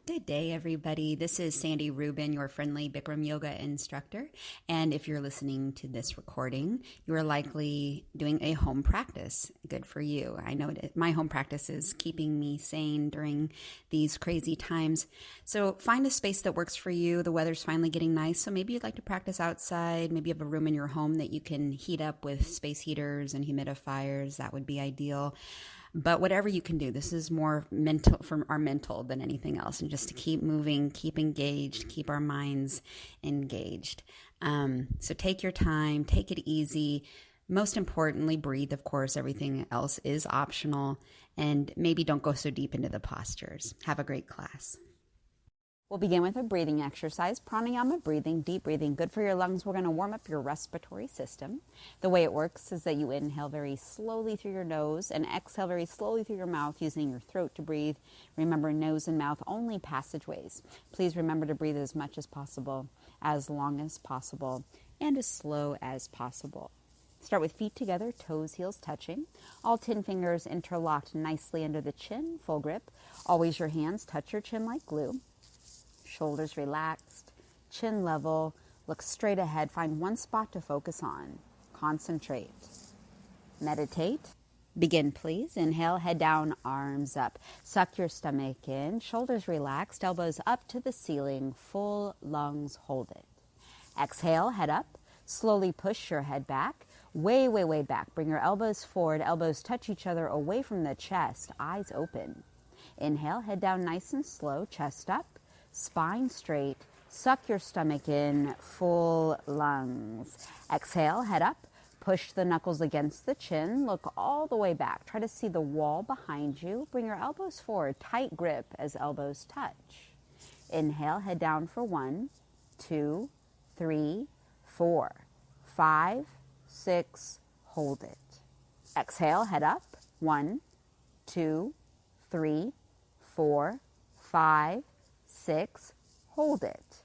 Good day, everybody. This is Sandy Rubin, your friendly Bikram yoga instructor. And if you're listening to this recording, you are likely doing a home practice. Good for you. I know my home practice is keeping me sane during these crazy times. So find a space that works for you. The weather's finally getting nice, so maybe you'd like to practice outside. Maybe you have a room in your home that you can heat up with space heaters and humidifiers. That would be ideal. But whatever you can do, this is more mental from our mental than anything else. And just to keep moving, keep engaged, keep our minds engaged. So take your time, take it easy. Most importantly, breathe, of course. Everything else is optional. And maybe don't go so deep into the postures. Have a great class. We'll begin with a breathing exercise, pranayama breathing, deep breathing, good for your lungs. We're going to warm up your respiratory system. The way it works is that you inhale very slowly through your nose and exhale very slowly through your mouth using your throat to breathe. Remember, nose and mouth only passageways. Please remember to breathe as much as possible, as long as possible, and as slow as possible. Start with feet together, toes, heels touching. All 10 fingers interlocked nicely under the chin, full grip. Always your hands touch your chin like glue. Shoulders relaxed, chin level, look straight ahead. Find one spot to focus on. Concentrate. Meditate. Begin, please. Inhale, head down, arms up. Suck your stomach in, shoulders relaxed, elbows up to the ceiling, full lungs, hold it. Exhale, head up. Slowly push your head back, way, way, way back. Bring your elbows forward, elbows touch each other away from the chest, eyes open. Inhale, head down nice and slow, chest up. Spine straight, suck your stomach in, full lungs. Exhale, head up, push the knuckles against the chin, look all the way back. Try to see the wall behind you. Bring your elbows forward, tight grip as elbows touch. Inhale, head down for 1, 2, 3, 4, 5, 6, hold it. Exhale, head up, 1, 2, 3, 4, 5, 6, hold it.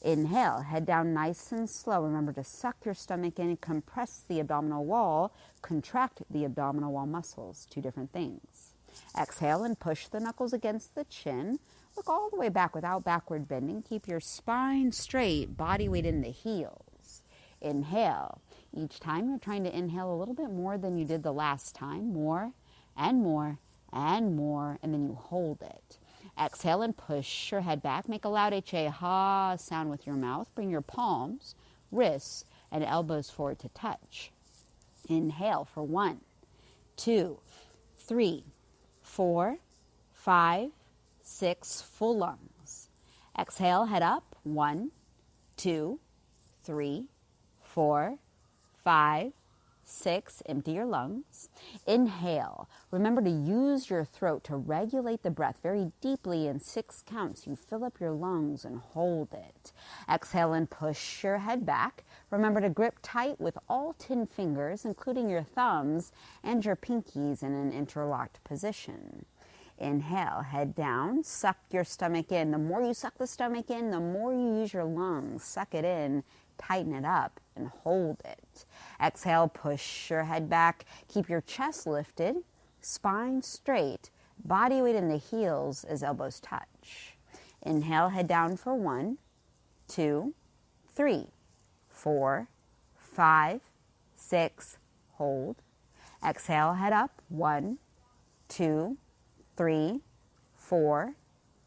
Inhale, head down nice and slow. Remember to suck your stomach in, compress the abdominal wall, contract the abdominal wall muscles, 2 different things. Exhale and push the knuckles against the chin. Look all the way back without backward bending. Keep your spine straight, body weight in the heels. Inhale. Each time you're trying to inhale a little bit more than you did the last time. More and more and more, and then you hold it. Exhale and push your head back. Make a loud Haas sound with your mouth. Bring your palms, wrists, and elbows forward to touch. Inhale for 1, 2, 3, 4, 5, 6, full lungs. Exhale, head up. 1, 2, 3, 4, 5, 6, empty your lungs. Inhale. Remember to use your throat to regulate the breath very deeply in 6 counts. You fill up your lungs and hold it. Exhale and push your head back. Remember to grip tight with all 10 fingers, including your thumbs and your pinkies in an interlocked position. Inhale, head down, suck your stomach in. The more you suck the stomach in, the more you use your lungs. Suck it in, tighten it up, and hold it. Exhale, push your head back. Keep your chest lifted, spine straight, body weight in the heels as elbows touch. Inhale, head down for 1, 2, 3, 4, 5, 6, hold. Exhale, head up. 1, 2, 3, 4,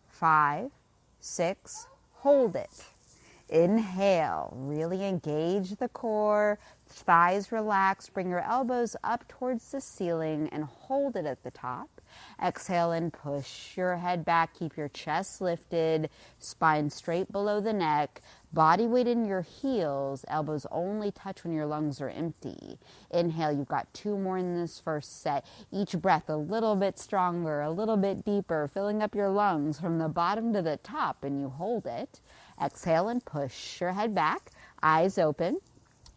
5, 6, hold it. Inhale, really engage the core, thighs relaxed, bring your elbows up towards the ceiling and hold it at the top. Exhale and push your head back, keep your chest lifted, spine straight below the neck, body weight in your heels, elbows only touch when your lungs are empty. Inhale, you've got 2 more in this first set. Each breath a little bit stronger, a little bit deeper, filling up your lungs from the bottom to the top, and you hold it. Exhale and push your head back, eyes open,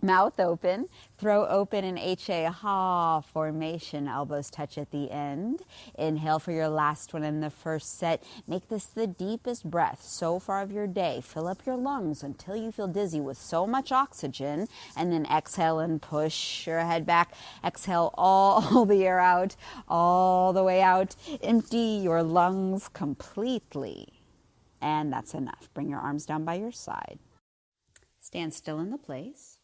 mouth open, throat open in Ha formation, elbows touch at the end. Inhale for your last one in the first set. Make this the deepest breath so far of your day. Fill up your lungs until you feel dizzy with so much oxygen, and then exhale and push your head back. Exhale all the air out, all the way out. Empty your lungs completely. And that's enough. Bring your arms down by your side. Stand still in the place.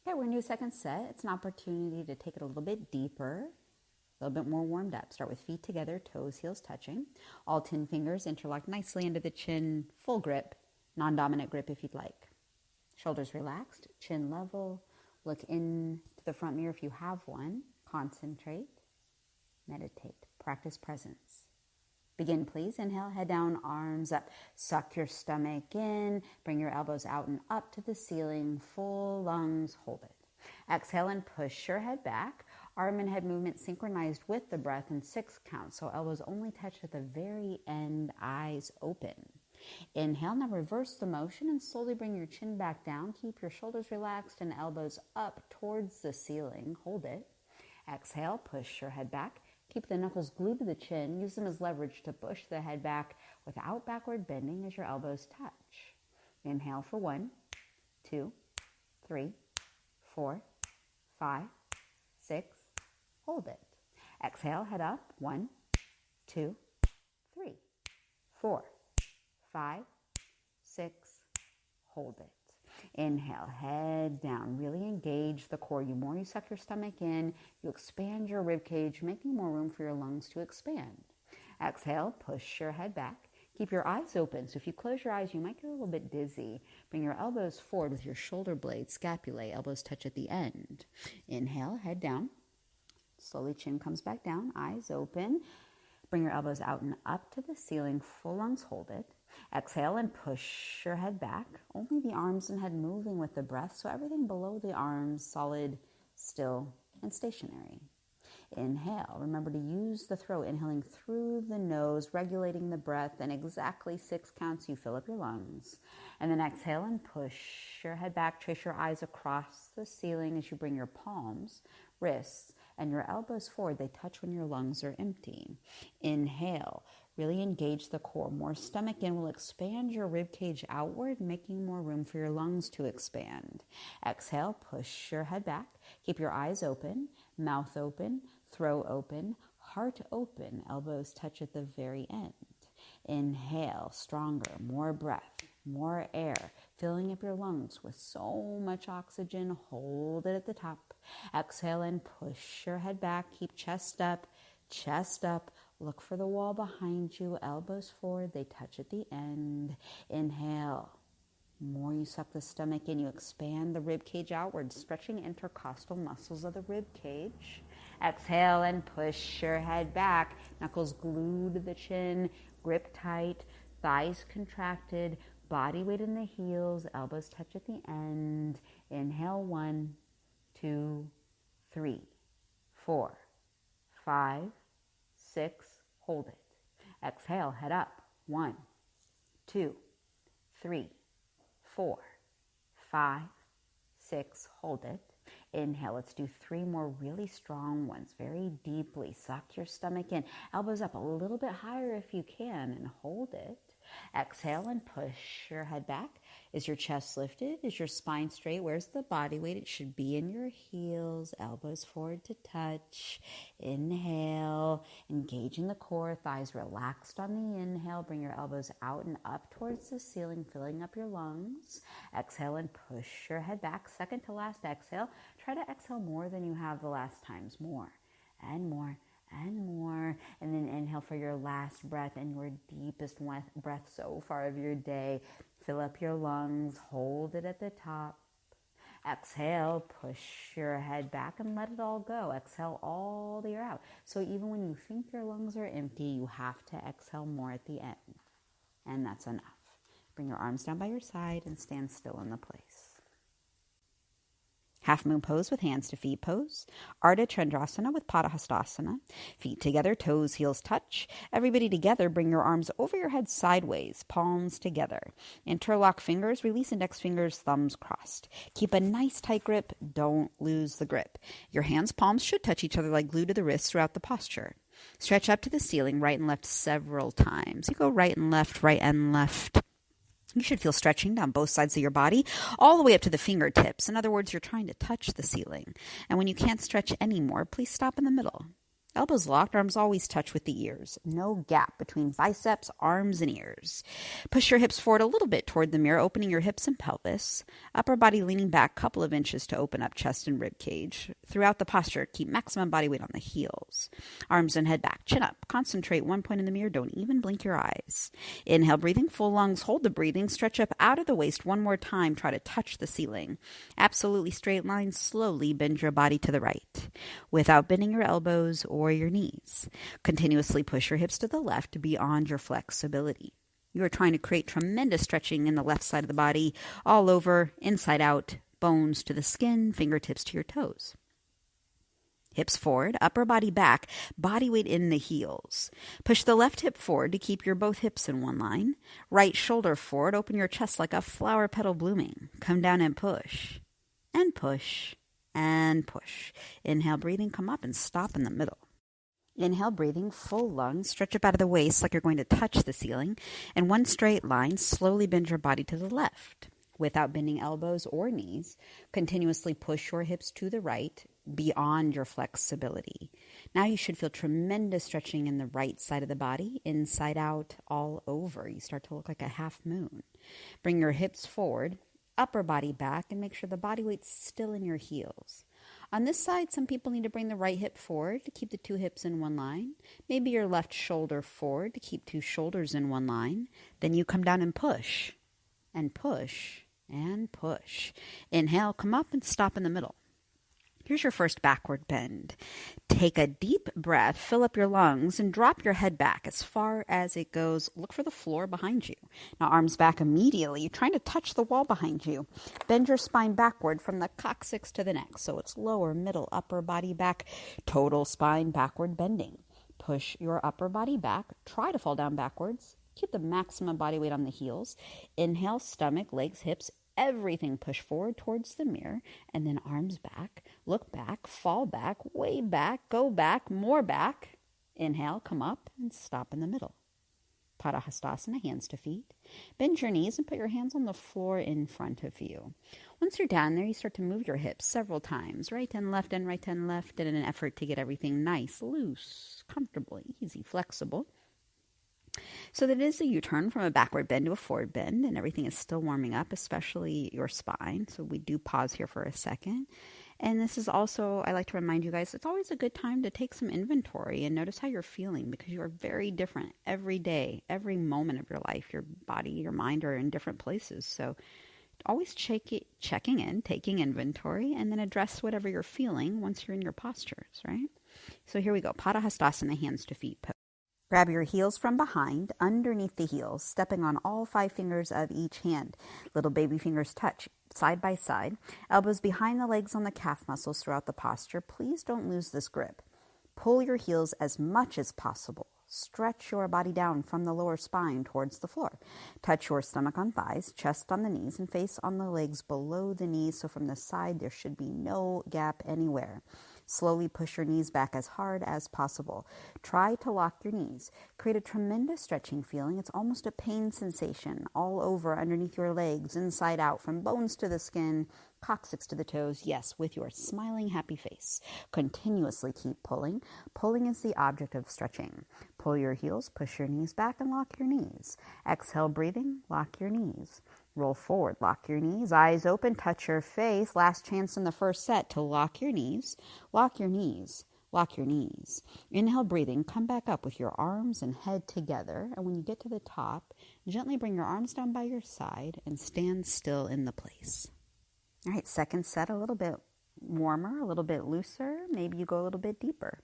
Okay, we're going to do a second set. It's an opportunity to take it a little bit deeper, a little bit more warmed up. Start with feet together, toes, heels touching. All 10 fingers interlocked nicely under the chin, full grip, non-dominant grip if you'd like. Shoulders relaxed, chin level. Look into the front mirror if you have one. Concentrate, meditate, practice presence. Begin, please. Inhale, head down, arms up. Suck your stomach in. Bring your elbows out and up to the ceiling. Full lungs, hold it. Exhale and push your head back. Arm and head movement synchronized with the breath in 6 counts. So elbows only touch at the very end, eyes open. Inhale, now reverse the motion and slowly bring your chin back down. Keep your shoulders relaxed and elbows up towards the ceiling. Hold it. Exhale, push your head back. Keep the knuckles glued to the chin. Use them as leverage to push the head back without backward bending as your elbows touch. Inhale for 1, 2, 3, 4, 5, 6. Hold it. Exhale, head up. 1, 2, 3, 4, 5, 6. Hold it. Inhale, head down. Really engage the core. The more you suck your stomach in, you expand your rib cage, making more room for your lungs to expand. Exhale, push your head back. Keep your eyes open. So if you close your eyes, you might get a little bit dizzy. Bring your elbows forward with your shoulder blades, scapulae, elbows touch at the end. Inhale, head down. Slowly, chin comes back down, eyes open. Bring your elbows out and up to the ceiling. Full lungs, hold it. Exhale and push your head back. Only the arms and head moving with the breath, so everything below the arms solid, still, and stationary. Inhale. Remember to use the throat, inhaling through the nose, regulating the breath, and exactly 6 counts you fill up your lungs. And then exhale and push your head back. Trace your eyes across the ceiling as you bring your palms, wrists, and your elbows forward. They touch when your lungs are empty. Inhale. Really engage the core. More stomach in will expand your rib cage outward, making more room for your lungs to expand. Exhale, push your head back. Keep your eyes open, mouth open, throat open, heart open. Elbows touch at the very end. Inhale, stronger, more breath, more air, filling up your lungs with so much oxygen. Hold it at the top. Exhale and push your head back. Keep chest up, chest up. Look for the wall behind you, elbows forward, they touch at the end. Inhale. The more you suck the stomach in, you expand the rib cage outward, stretching intercostal muscles of the rib cage. Exhale and push your head back. Knuckles glued to the chin, grip tight, thighs contracted, body weight in the heels, elbows touch at the end. Inhale, 1, 2, 3, 4, 5, 6, hold it. Exhale, head up. 1, 2, 3, 4, 5, 6, hold it. Inhale, let's do 3 more really strong ones, very deeply. Suck your stomach in. Elbows up a little bit higher if you can, and hold it. Exhale and push your head back. Is your chest lifted? Is your spine straight? Where's the body weight? It should be in your heels. Elbows forward to touch. Inhale, engaging the core. Thighs relaxed on the inhale. Bring your elbows out and up towards the ceiling, filling up your lungs. Exhale and push your head back. Second to last exhale. Try to exhale more than you have the last times. More and more and more. And then inhale for your last breath and your deepest breath so far of your day. Fill up your lungs, hold it at the top. Exhale, push your head back and let it all go. Exhale all the air out. So even when you think your lungs are empty, you have to exhale more at the end. And that's enough. Bring your arms down by your side and stand still in the place. Halfmoon pose with hands to feet pose. Ardha Chandrasana with Padahastasana. Feet together, toes, heels touch. Everybody together, bring your arms over your head sideways, palms together. Interlock fingers, release index fingers, thumbs crossed. Keep a nice tight grip, don't lose the grip. Your hands' palms should touch each other like glue to the wrists throughout the posture. Stretch up to the ceiling, right and left several times. You go right and left, right and left. You should feel stretching down both sides of your body, all the way up to the fingertips. In other words, you're trying to touch the ceiling. And when you can't stretch anymore, please stop in the middle. Elbows locked, arms always touch with the ears. No gap between biceps, arms, and ears. Push your hips forward a little bit toward the mirror, opening your hips and pelvis. Upper body leaning back a couple of inches to open up chest and rib cage. Throughout the posture, keep maximum body weight on the heels. Arms and head back, chin up. Concentrate one point in the mirror. Don't even blink your eyes. Inhale, breathing, full lungs. Hold the breathing. Stretch up out of the waist one more time. Try to touch the ceiling. Absolutely straight line. Slowly bend your body to the right without bending your elbows or your knees. Continuously push your hips to the left beyond your flexibility. You are trying to create tremendous stretching in the left side of the body, all over, inside out, bones to the skin, fingertips to your toes. Hips forward, upper body back, body weight in the heels. Push the left hip forward to keep your both hips in one line. Right shoulder forward, open your chest like a flower petal blooming. Come down and push, and push, and push. Inhale, breathing, come up and stop in the middle. Inhale, breathing, full lungs, stretch up out of the waist like you're going to touch the ceiling. And one straight line, slowly bend your body to the left. Without bending elbows or knees, continuously push your hips to the right beyond your flexibility. Now you should feel tremendous stretching in the right side of the body, inside out, all over. You start to look like a half moon. Bring your hips forward, upper body back, and make sure the body weight's still in your heels. On this side, some people need to bring the right hip forward to keep the two hips in one line. Maybe your left shoulder forward to keep two shoulders in one line. Then you come down and push, and push, and push. Inhale, come up and stop in the middle. Here's your first backward bend. Take a deep breath, fill up your lungs, and drop your head back as far as it goes. Look for the floor behind you. Now arms back immediately, trying to touch the wall behind you. Bend your spine backward from the coccyx to the neck, so it's lower, middle, upper body back, total spine backward bending. Push your upper body back, try to fall down backwards. Keep the maximum body weight on the heels. Inhale, stomach, legs, hips, everything push forward towards the mirror, and then arms back, look back, fall back, way back, go back, more back. Inhale, come up and stop in the middle. Padahastasana, hands to feet. Bend your knees and put your hands on the floor in front of you. Once you're down there, you start to move your hips several times, right and left and right and left, in an effort to get everything nice, loose, comfortable, easy, flexible. So that it is a U-turn from a backward bend to a forward bend, and everything is still warming up, especially your spine. So we do pause here for a second. And this is also, I like to remind you guys, it's always a good time to take some inventory and notice how you're feeling, because you are very different every day, every moment of your life. Your body, your mind are in different places. So always checking in, taking inventory, and then address whatever you're feeling once you're in your postures, right? So here we go. Padahastasana, hands to feet pose. Grab your heels from behind, underneath the heels, stepping on all 5 fingers of each hand. Little baby fingers touch side by side. Elbows behind the legs on the calf muscles throughout the posture. Please don't lose this grip. Pull your heels as much as possible. Stretch your body down from the lower spine towards the floor. Touch your stomach on thighs, chest on the knees, and face on the legs below the knees. So from the side, there should be no gap anywhere. Slowly push your knees back as hard as possible. Try to lock your knees. Create a tremendous stretching feeling. It's almost a pain sensation all over underneath your legs, inside out, from bones to the skin, coccyx to the toes. Yes, with your smiling, happy face. Continuously keep pulling. Pulling is the object of stretching. Pull your heels, push your knees back, and lock your knees. Exhale, breathing, lock your knees. Roll forward, lock your knees, eyes open, touch your face. Last chance in the first set to lock your knees, lock your knees, lock your knees. Inhale, breathing, come back up with your arms and head together. And when you get to the top, gently bring your arms down by your side and stand still in the place. All right, second set, a little bit warmer, a little bit looser. Maybe you go a little bit deeper.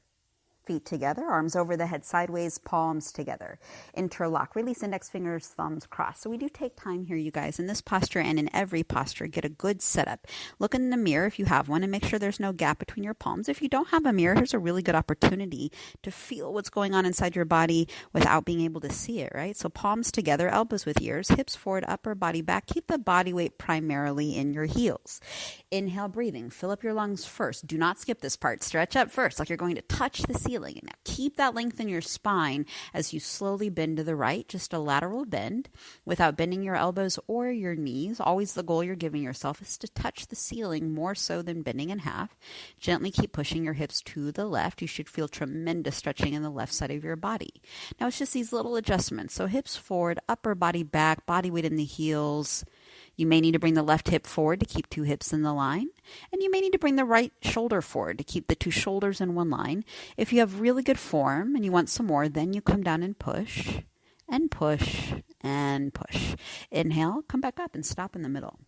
Feet together, arms over the head sideways, palms together. Interlock, release index fingers, thumbs crossed. So we do take time here, you guys, in this posture and in every posture. Get a good setup. Look in the mirror if you have one and make sure there's no gap between your palms. If you don't have a mirror, here's a really good opportunity to feel what's going on inside your body without being able to see it, right? So palms together, elbows with ears, hips forward, upper body back. Keep the body weight primarily in your heels. Inhale, breathing. Fill up your lungs first. Do not skip this part. Stretch up first, like you're going to touch the ceiling. ceiling. And now keep that length in your spine as you slowly bend to the right, just a lateral bend without bending your elbows or your knees. Always the goal you're giving yourself is to touch the ceiling more so than bending in half. Gently keep pushing your hips to the left. You should feel tremendous stretching in the left side of your body. Now it's just these little adjustments. So hips forward, upper body back, body weight in the heels. You may need to bring the left hip forward to keep 2 hips in the line. And you may need to bring the right shoulder forward to keep the 2 shoulders in one line. If you have really good form and you want some more, then you come down and push and push and push. Inhale, come back up and stop in the middle.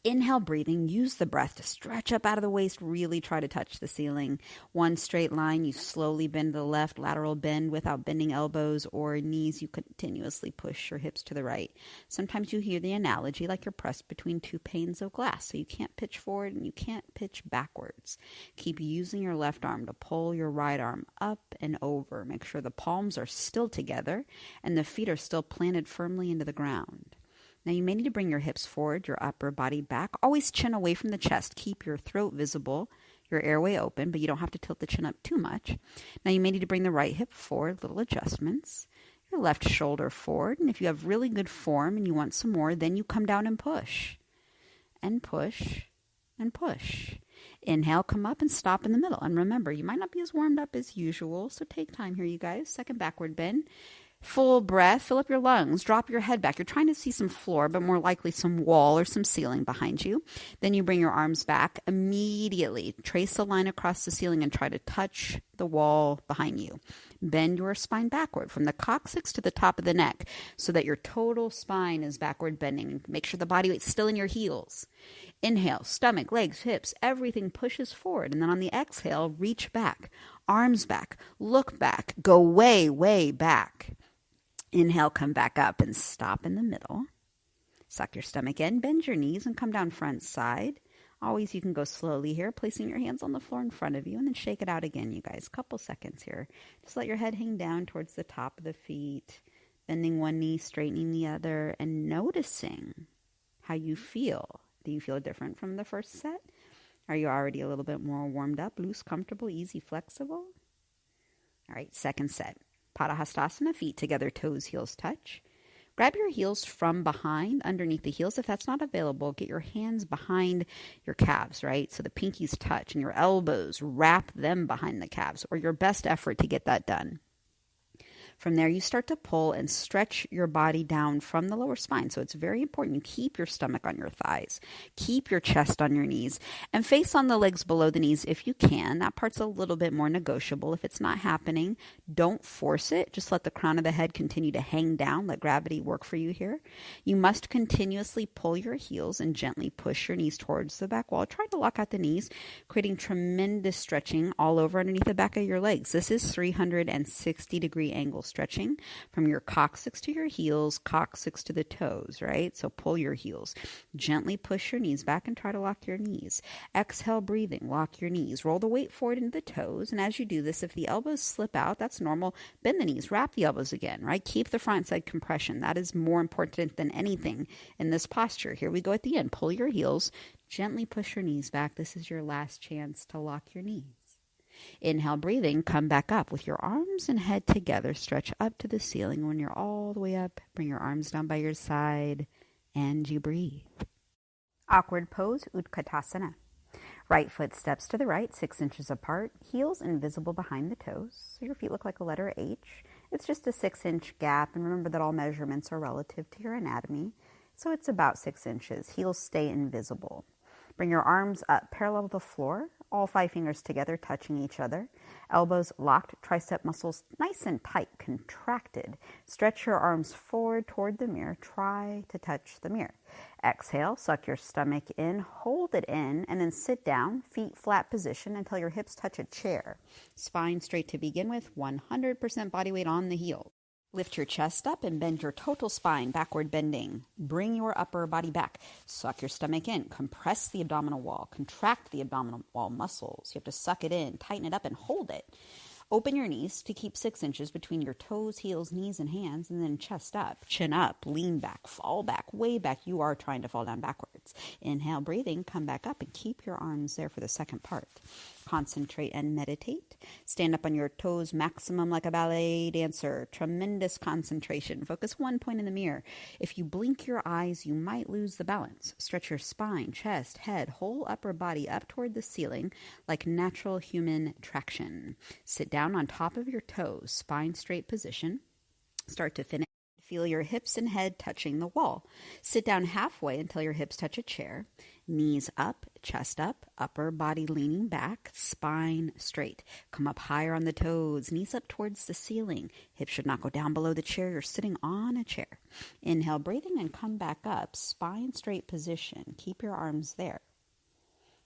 Inhale, breathing, use the breath to stretch up out of the waist, really try to touch the ceiling. One straight line, you slowly bend to the left, lateral bend without bending elbows or knees. You continuously push your hips to the right. Sometimes you hear the analogy like you're pressed between 2 panes of glass, so you can't pitch forward and you can't pitch backwards. Keep using your left arm to pull your right arm up and over. Make sure the palms are still together and the feet are still planted firmly into the ground. Now you may need to bring your hips forward, your upper body back. Always chin away from the chest. Keep your throat visible, your airway open, but you don't have to tilt the chin up too much. Now you may need to bring the right hip forward, little adjustments. Your left shoulder forward, and if you have really good form and you want some more, then you come down and push. And push, and push. Inhale, come up and stop in the middle. And remember, you might not be as warmed up as usual, so take time here, you guys. Second backward bend. Full breath, fill up your lungs, drop your head back. You're trying to see some floor, but more likely some wall or some ceiling behind you. Then you bring your arms back. Immediately trace a line across the ceiling and try to touch the wall behind you. Bend your spine backward from the coccyx to the top of the neck so that your total spine is backward bending. Make sure the body weight's still in your heels. Inhale, stomach, legs, hips, everything pushes forward. And then on the exhale, reach back, arms back, look back, go way, way back. Inhale, come back up and stop in the middle. Suck your stomach in, bend your knees and come down front side. Always you can go slowly here, placing your hands on the floor in front of you and then shake it out again, you guys. Couple seconds here. Just let your head hang down towards the top of the feet, bending one knee, straightening the other, and noticing how you feel. Do you feel different from the first set? Are you already a little bit more warmed up, loose, comfortable, easy, flexible? All right, second set. Padahastasana, feet together, toes, heels touch. Grab your heels from behind, underneath the heels. If that's not available, get your hands behind your calves, right? So the pinkies touch and your elbows, wrap them behind the calves, or your best effort to get that done. From there, you start to pull and stretch your body down from the lower spine. So it's very important you keep your stomach on your thighs, keep your chest on your knees, and face on the legs below the knees if you can. That part's a little bit more negotiable. If it's not happening, don't force it. Just let the crown of the head continue to hang down. Let gravity work for you here. You must continuously pull your heels and gently push your knees towards the back wall. Try to lock out the knees, creating tremendous stretching all over underneath the back of your legs. This is 360-degree angle stretching from your coccyx to your heels, coccyx to the toes, right? So pull your heels. Gently push your knees back and try to lock your knees. Exhale, breathing, lock your knees. Roll the weight forward into the toes. And as you do this, if the elbows slip out, that's normal. Bend the knees, wrap the elbows again, right? Keep the front side compression. That is more important than anything in this posture. Here we go at the end. Pull your heels. Gently push your knees back. This is your last chance to lock your knees. Inhale, breathing, come back up with your arms and head together. Stretch up to the ceiling. When you're all the way up, bring your arms down by your side and you breathe. Awkward pose, Utkatasana. Right foot steps to the right, 6 inches apart, heels invisible behind the toes. So your feet look like a letter H. It's just a 6-inch gap, and remember that all measurements are relative to your anatomy. So it's about 6 inches. Heels stay invisible. Bring your arms up parallel to the floor, all 5 fingers together touching each other. Elbows locked, tricep muscles nice and tight, contracted. Stretch your arms forward toward the mirror. Try to touch the mirror. Exhale, suck your stomach in, hold it in, and then sit down, feet flat position until your hips touch a chair. Spine straight to begin with, 100% body weight on the heels. Lift your chest up and bend your total spine, backward bending. Bring your upper body back. Suck your stomach in. Compress the abdominal wall. Contract the abdominal wall muscles. You have to suck it in, tighten it up, and hold it. Open your knees to keep 6 inches between your toes, heels, knees, and hands, and then chest up, chin up, lean back, fall back, way back. You are trying to fall down backwards. Inhale, breathing, come back up, and keep your arms there for the second part. Concentrate and meditate. Stand up on your toes, maximum like a ballet dancer. Tremendous concentration. Focus one point in the mirror. If you blink your eyes, you might lose the balance. Stretch your spine, chest, head, whole upper body up toward the ceiling like natural human traction. Sit down on top of your toes, spine straight position. Start to finish. Feel your hips and head touching the wall. Sit down halfway until your hips touch a chair. Knees up, chest up, upper body leaning back, spine straight. Come up higher on the toes, knees up towards the ceiling. Hips should not go down below the chair. You're sitting on a chair. Inhale, breathing, and come back up. Spine straight position. Keep your arms there.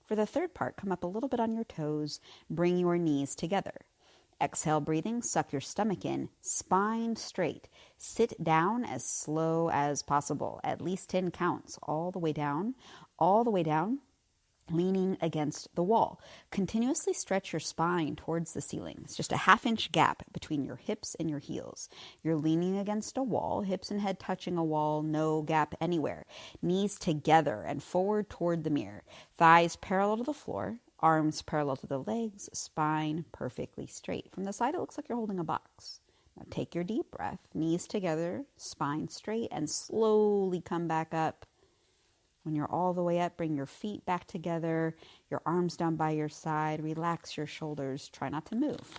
For the third part, come up a little bit on your toes. Bring your knees together. Exhale, breathing, suck your stomach in, spine straight. Sit down as slow as possible, at least 10 counts, all the way down, leaning against the wall. Continuously stretch your spine towards the ceiling. It's just a half-inch gap between your hips and your heels. You're leaning against a wall, hips and head touching a wall, no gap anywhere. Knees together and forward toward the mirror. Thighs parallel to the floor. Arms parallel to the legs, spine perfectly straight. From the side, it looks like you're holding a box. Now take your deep breath, knees together, spine straight, and slowly come back up. When you're all the way up, bring your feet back together, your arms down by your side, relax your shoulders, try not to move.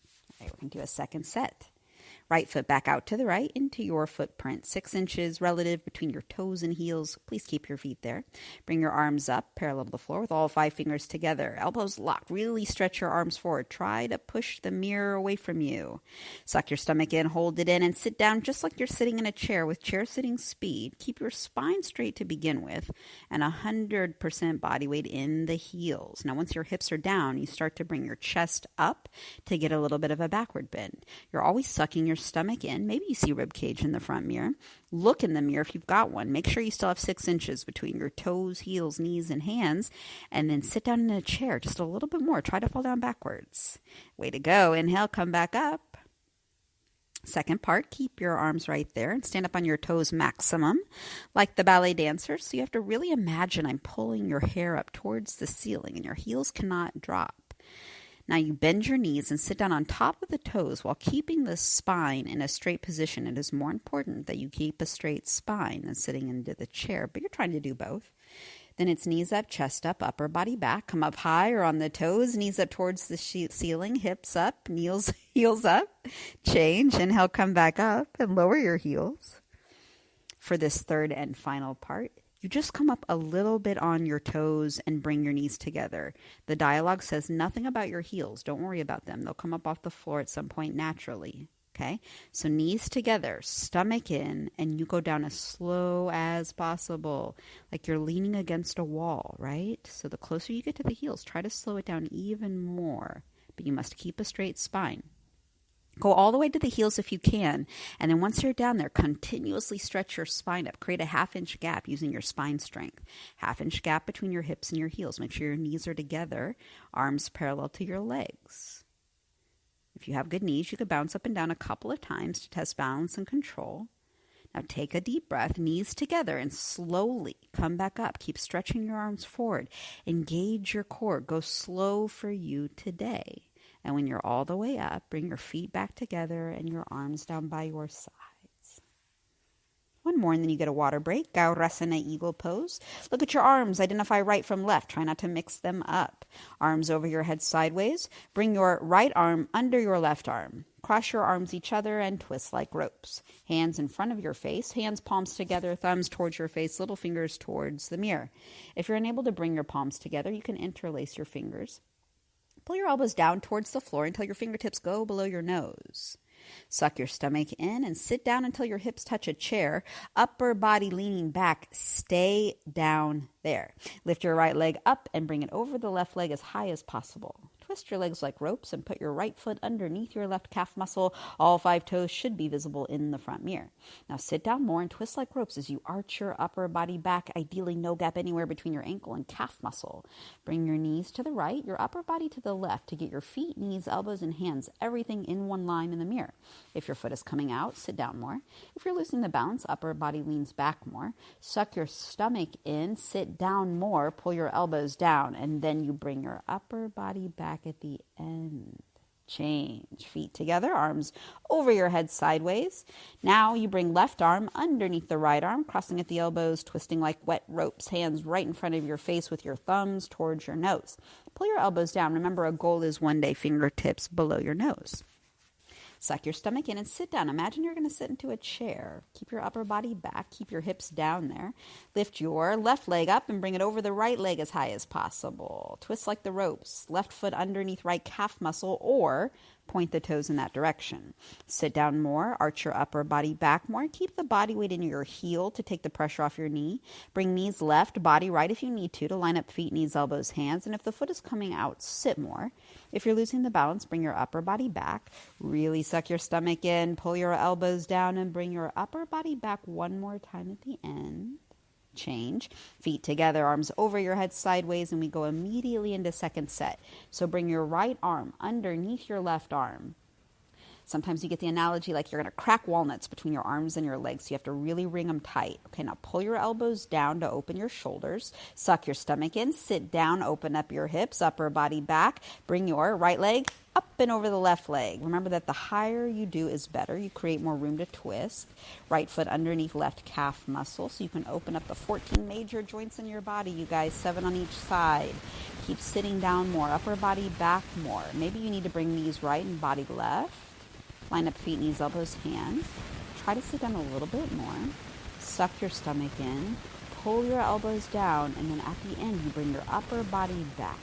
All right, we're going to do a second set. Right foot back out to the right into your footprint, 6 inches relative between your toes and heels. Please keep your feet there. Bring your arms up parallel to the floor with all 5 fingers together. Elbows locked. Really stretch your arms forward. Try to push the mirror away from you. Suck your stomach in, hold it in, and sit down just like you're sitting in a chair with chair sitting speed. Keep your spine straight to begin with and 100% body weight in the heels. Now, once your hips are down, you start to bring your chest up to get a little bit of a backward bend. You're always sucking your stomach in. Maybe you see rib cage in the front mirror. Look in the mirror if you've got one. Make sure you still have 6 inches between your toes, heels, knees, and hands. And then sit down in a chair just a little bit more. Try to fall down backwards. Way to go. Inhale, come back up. Second part, keep your arms right there and stand up on your toes maximum like the ballet dancer. So you have to really imagine I'm pulling your hair up towards the ceiling and your heels cannot drop. Now you bend your knees and sit down on top of the toes while keeping the spine in a straight position. It is more important that you keep a straight spine than sitting into the chair, but you're trying to do both. Then it's knees up, chest up, upper body back. Come up higher on the toes, knees up towards the ceiling, hips up, heels up. Change, inhale, come back up and lower your heels. For this third and final part, you just come up a little bit on your toes and bring your knees together. The dialogue says nothing about your heels. Don't worry about them. They'll come up off the floor at some point naturally. Okay? So knees together, stomach in, and you go down as slow as possible. Like you're leaning against a wall, right? So the closer you get to the heels, try to slow it down even more. But you must keep a straight spine. Go all the way to the heels if you can. And then once you're down there, continuously stretch your spine up. Create a half-inch gap using your spine strength. Half-inch gap between your hips and your heels. Make sure your knees are together, arms parallel to your legs. If you have good knees, you could bounce up and down a couple of times to test balance and control. Now take a deep breath, knees together, and slowly come back up. Keep stretching your arms forward. Engage your core. Go slow for you today. And when you're all the way up, bring your feet back together and your arms down by your sides. One more, and then you get a water break. Gaurasana, eagle pose. Look at your arms. Identify right from left. Try not to mix them up. Arms over your head sideways. Bring your right arm under your left arm. Cross your arms each other and twist like ropes. Hands in front of your face. Hands palms together. Thumbs towards your face. Little fingers towards the mirror. If you're unable to bring your palms together, you can interlace your fingers. Pull your elbows down towards the floor until your fingertips go below your nose. Suck your stomach in and sit down until your hips touch a chair. Upper body leaning back. Stay down there. Lift your right leg up and bring it over the left leg as high as possible. Twist twist your legs like ropes and put your right foot underneath your left calf muscle. All 5 toes should be visible in the front mirror. Now sit down more and twist like ropes as you arch your upper body back, ideally no gap anywhere between your ankle and calf muscle. Bring your knees to the right, your upper body to the left to get your feet, knees, elbows, and hands, everything in one line in the mirror. If your foot is coming out, sit down more. If you're losing the balance, upper body leans back more. Suck your stomach in, sit down more, pull your elbows down, and then you bring your upper body back at the end. Change. Feet together, arms over your head sideways. Now you bring left arm underneath the right arm, crossing at the elbows, twisting like wet ropes, hands right in front of your face with your thumbs towards your nose. Pull your elbows down. Remember, a goal is one day fingertips below your nose. Suck your stomach in and sit down. Imagine you're going to sit into a chair. Keep your upper body back. Keep your hips down there. Lift your left leg up and bring it over the right leg as high as possible. Twist like the ropes. Left foot underneath right calf muscle or point the toes in that direction. Sit down more. Arch your upper body back more. Keep the body weight in your heel to take the pressure off your knee. Bring knees left, body right if you need to line up feet, knees, elbows, hands. And if the foot is coming out, sit more. If you're losing the balance, bring your upper body back. Really suck your stomach in. Pull your elbows down and bring your upper body back one more time at the end. Change. Feet together, arms over your head sideways, and we go immediately into second set. So bring your right arm underneath your left arm. Sometimes you get the analogy like you're going to crack walnuts between your arms and your legs. So you have to really wring them tight. Okay, now pull your elbows down to open your shoulders. Suck your stomach in. Sit down. Open up your hips, upper body back. Bring your right leg up and over the left leg. Remember that the higher you do is better. You create more room to twist. Right foot underneath left calf muscle so you can open up the 14 major joints in your body, you guys, 7 on each side. Keep sitting down more, upper body back more. Maybe you need to bring knees right and body left. Line up feet, knees, elbows, hands. Try to sit down a little bit more. Suck your stomach in. Pull your elbows down, and then at the end, you bring your upper body back.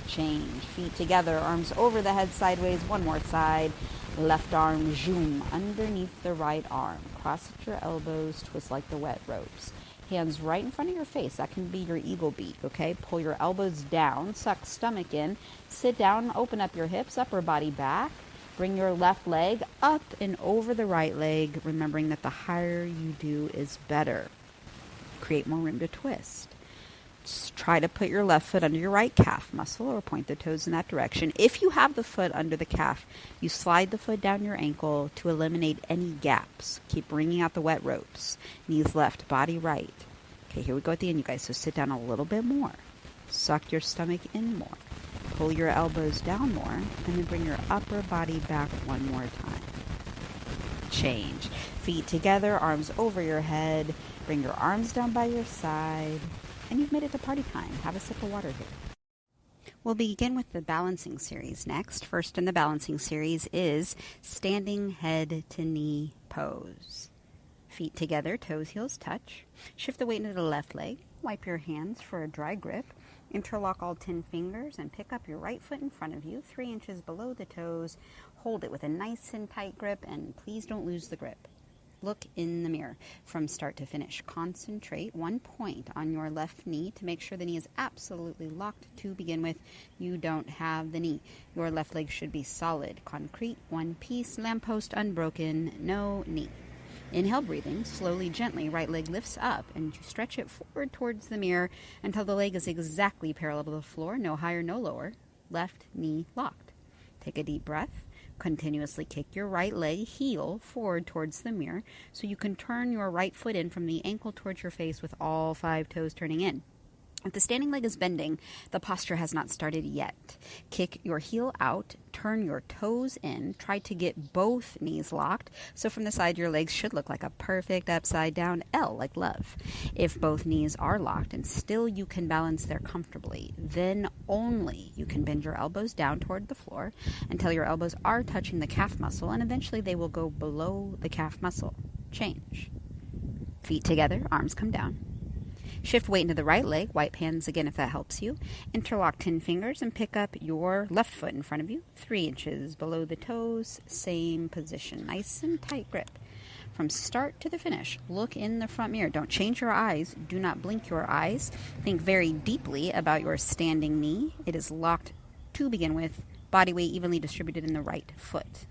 Change. Feet together, arms over the head sideways, one more side. Left arm, zoom, underneath the right arm. Cross at your elbows, twist like the wet ropes. Hands right in front of your face. That can be your eagle beak, okay? Pull your elbows down, suck stomach in. Sit down, open up your hips, upper body back. Bring your left leg up and over the right leg, remembering that the higher you do is better. Create more room to twist. Just try to put your left foot under your right calf muscle or point the toes in that direction. If you have the foot under the calf, you slide the foot down your ankle to eliminate any gaps. Keep bringing out the wet ropes. Knees left, body right. Okay, here we go at the end, you guys. So sit down a little bit more. Suck your stomach in more. Pull your elbows down more, and then bring your upper body back one more time. Change. Feet together, arms over your head. Bring your arms down by your side. And you've made it to party time. Have a sip of water here. We'll begin with the balancing series next. First in the balancing series is standing head to knee pose. Feet together, toes, heels touch. Shift the weight into the left leg. Wipe your hands for a dry grip. Interlock all 10 fingers and pick up your right foot in front of you, 3 inches below the toes. Hold it with a nice and tight grip, and please don't lose the grip. Look in the mirror from start to finish. Concentrate one point on your left knee to make sure the knee is absolutely locked to begin with. You don't have the knee. Your left leg should be solid, concrete, one piece, lamppost unbroken, no knee. Inhale, breathing, slowly, gently, right leg lifts up and you stretch it forward towards the mirror until the leg is exactly parallel to the floor, no higher, no lower. Left knee locked. Take a deep breath. Continuously kick your right leg, heel, forward towards the mirror so you can turn your right foot in from the ankle towards your face with all 5 toes turning in. If the standing leg is bending, the posture has not started yet. Kick your heel out, turn your toes in, try to get both knees locked. So from the side, your legs should look like a perfect upside down L, like love. If both knees are locked and still you can balance there comfortably, then only you can bend your elbows down toward the floor until your elbows are touching the calf muscle, and eventually they will go below the calf muscle. Change. Feet together, arms come down. Shift weight into the right leg. Wipe hands again if that helps you. Interlock 10 fingers and pick up your left foot in front of you, 3 inches below the toes. Same position. Nice and tight grip. From start to the finish, look in the front mirror. Don't change your eyes. Do not blink your eyes. Think very deeply about your standing knee. It is locked to begin with. Body weight evenly distributed in the right foot.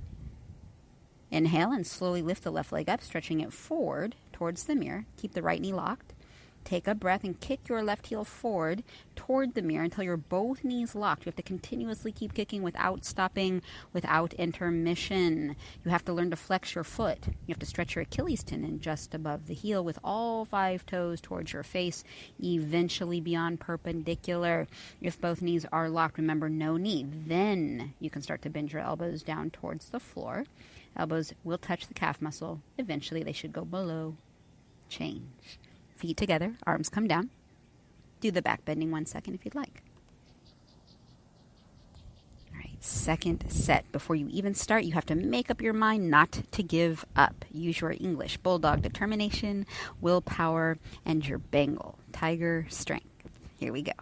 Inhale and slowly lift the left leg up, stretching it forward towards the mirror. Keep the right knee locked. Take a breath and kick your left heel forward toward the mirror until you're both knees locked. You have to continuously keep kicking without stopping, without intermission. You have to learn to flex your foot. You have to stretch your Achilles tendon just above the heel with all 5 toes towards your face, eventually beyond perpendicular. If both knees are locked, remember no knee. Then you can start to bend your elbows down towards the floor. Elbows will touch the calf muscle. Eventually they should go below. Change. Feet together, arms come down. Do the back bending 1 second if you'd like. All right, second set. Before you even start, you have to make up your mind not to give up. Use your English bulldog determination, willpower, and your Bengal tiger strength. Here we go.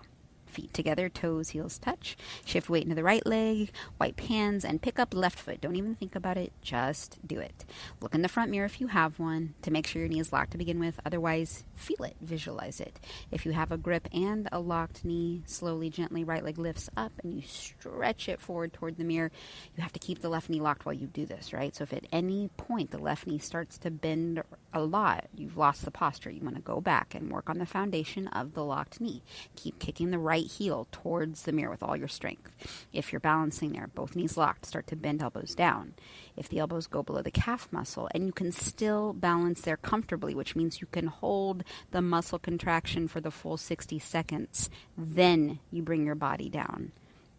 Feet together, toes, heels touch. Shift weight into the right leg, wipe hands, and pick up left foot. Don't even think about it, just do it. Look in the front mirror if you have one to make sure your knee is locked to begin with. Otherwise, feel it, visualize it. If you have a grip and a locked knee, slowly, gently, right leg lifts up and you stretch it forward toward the mirror. You have to keep the left knee locked while you do this, right? So if at any point the left knee starts to bend a lot, you've lost the posture. You want to go back and work on the foundation of the locked knee. Keep kicking the right heel towards the mirror with all your strength. If you're balancing there, both knees locked, start to bend elbows down. If the elbows go below the calf muscle, and you can still balance there comfortably, which means you can hold the muscle contraction for the full 60 seconds, then you bring your body down,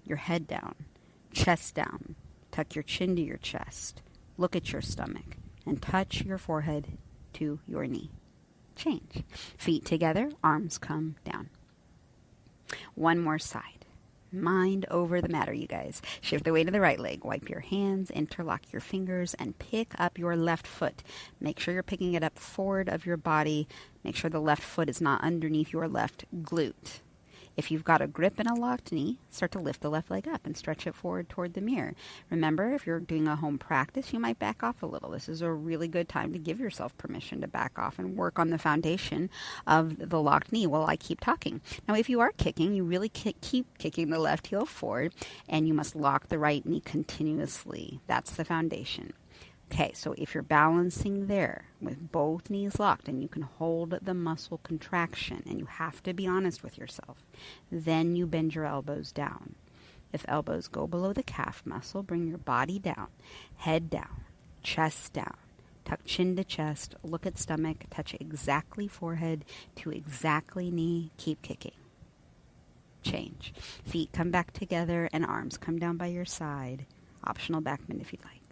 your head down, chest down, tuck your chin to your chest, look at your stomach, and touch your forehead to your knee. Change. Feet together, arms come down. One more side. Mind over the matter, you guys. Shift the weight to the right leg. Wipe your hands, interlock your fingers, and pick up your left foot. Make sure you're picking it up forward of your body. Make sure the left foot is not underneath your left glute. If you've got a grip and a locked knee, start to lift the left leg up and stretch it forward toward the mirror. Remember, if you're doing a home practice, you might back off a little. This is a really good time to give yourself permission to back off and work on the foundation of the locked knee while I keep talking. Now, if you are kicking, you really keep kicking the left heel forward, and you must lock the right knee continuously. That's the foundation. Okay, so if you're balancing there with both knees locked and you can hold the muscle contraction, and you have to be honest with yourself, then you bend your elbows down. If elbows go below the calf muscle, bring your body down, head down, chest down, tuck chin to chest, look at stomach, touch exactly forehead to exactly knee, keep kicking. Change. Feet come back together and arms come down by your side. Optional back bend if you'd like.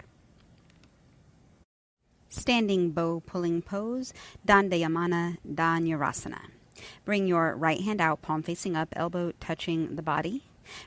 Standing bow pulling pose, Dandayamana Dhanurasana. Bring your right hand out, palm facing up, elbow touching the body.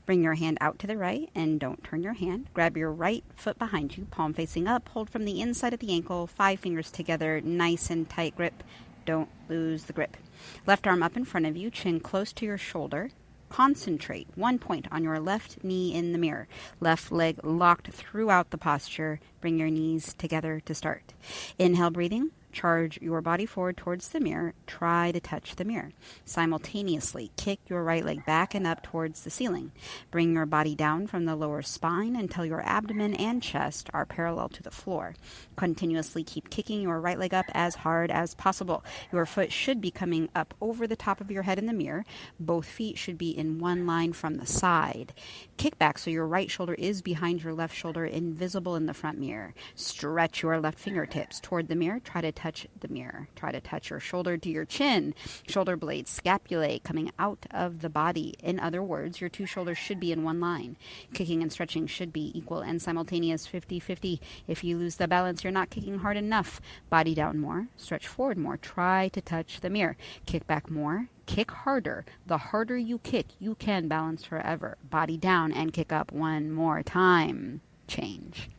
Bring your hand out to the right and don't turn your hand. Grab your right foot behind you, palm facing up. Hold from the inside of the ankle, 5 fingers together, nice and tight grip. Don't lose the grip. Left arm up in front of you, chin close to your shoulder. Concentrate 1 point on your left knee in the mirror. Left leg locked throughout the posture. Bring your knees together to start. Inhale, breathing. Charge your body forward towards the mirror. Try to touch the mirror. Simultaneously, kick your right leg back and up towards the ceiling. Bring your body down from the lower spine until your abdomen and chest are parallel to the floor. Continuously keep kicking your right leg up as hard as possible. Your foot should be coming up over the top of your head in the mirror. Both feet should be in one line from the side. Kick back so your right shoulder is behind your left shoulder, invisible in the front mirror. Stretch your left fingertips toward the mirror. Try to touch the mirror. Try to touch your shoulder to your chin. Shoulder blades, scapulae coming out of the body. In other words, your 2 shoulders should be in one line. Kicking and stretching should be equal and simultaneous, 50-50. If you lose the balance, you're not kicking hard enough. Body down more. Stretch forward more. Try to touch the mirror. Kick back more. Kick harder. The harder you kick, you can balance forever. Body down and kick up one more time. Change.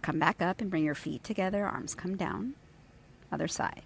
Come back up and bring your feet together. Arms come down. Other side.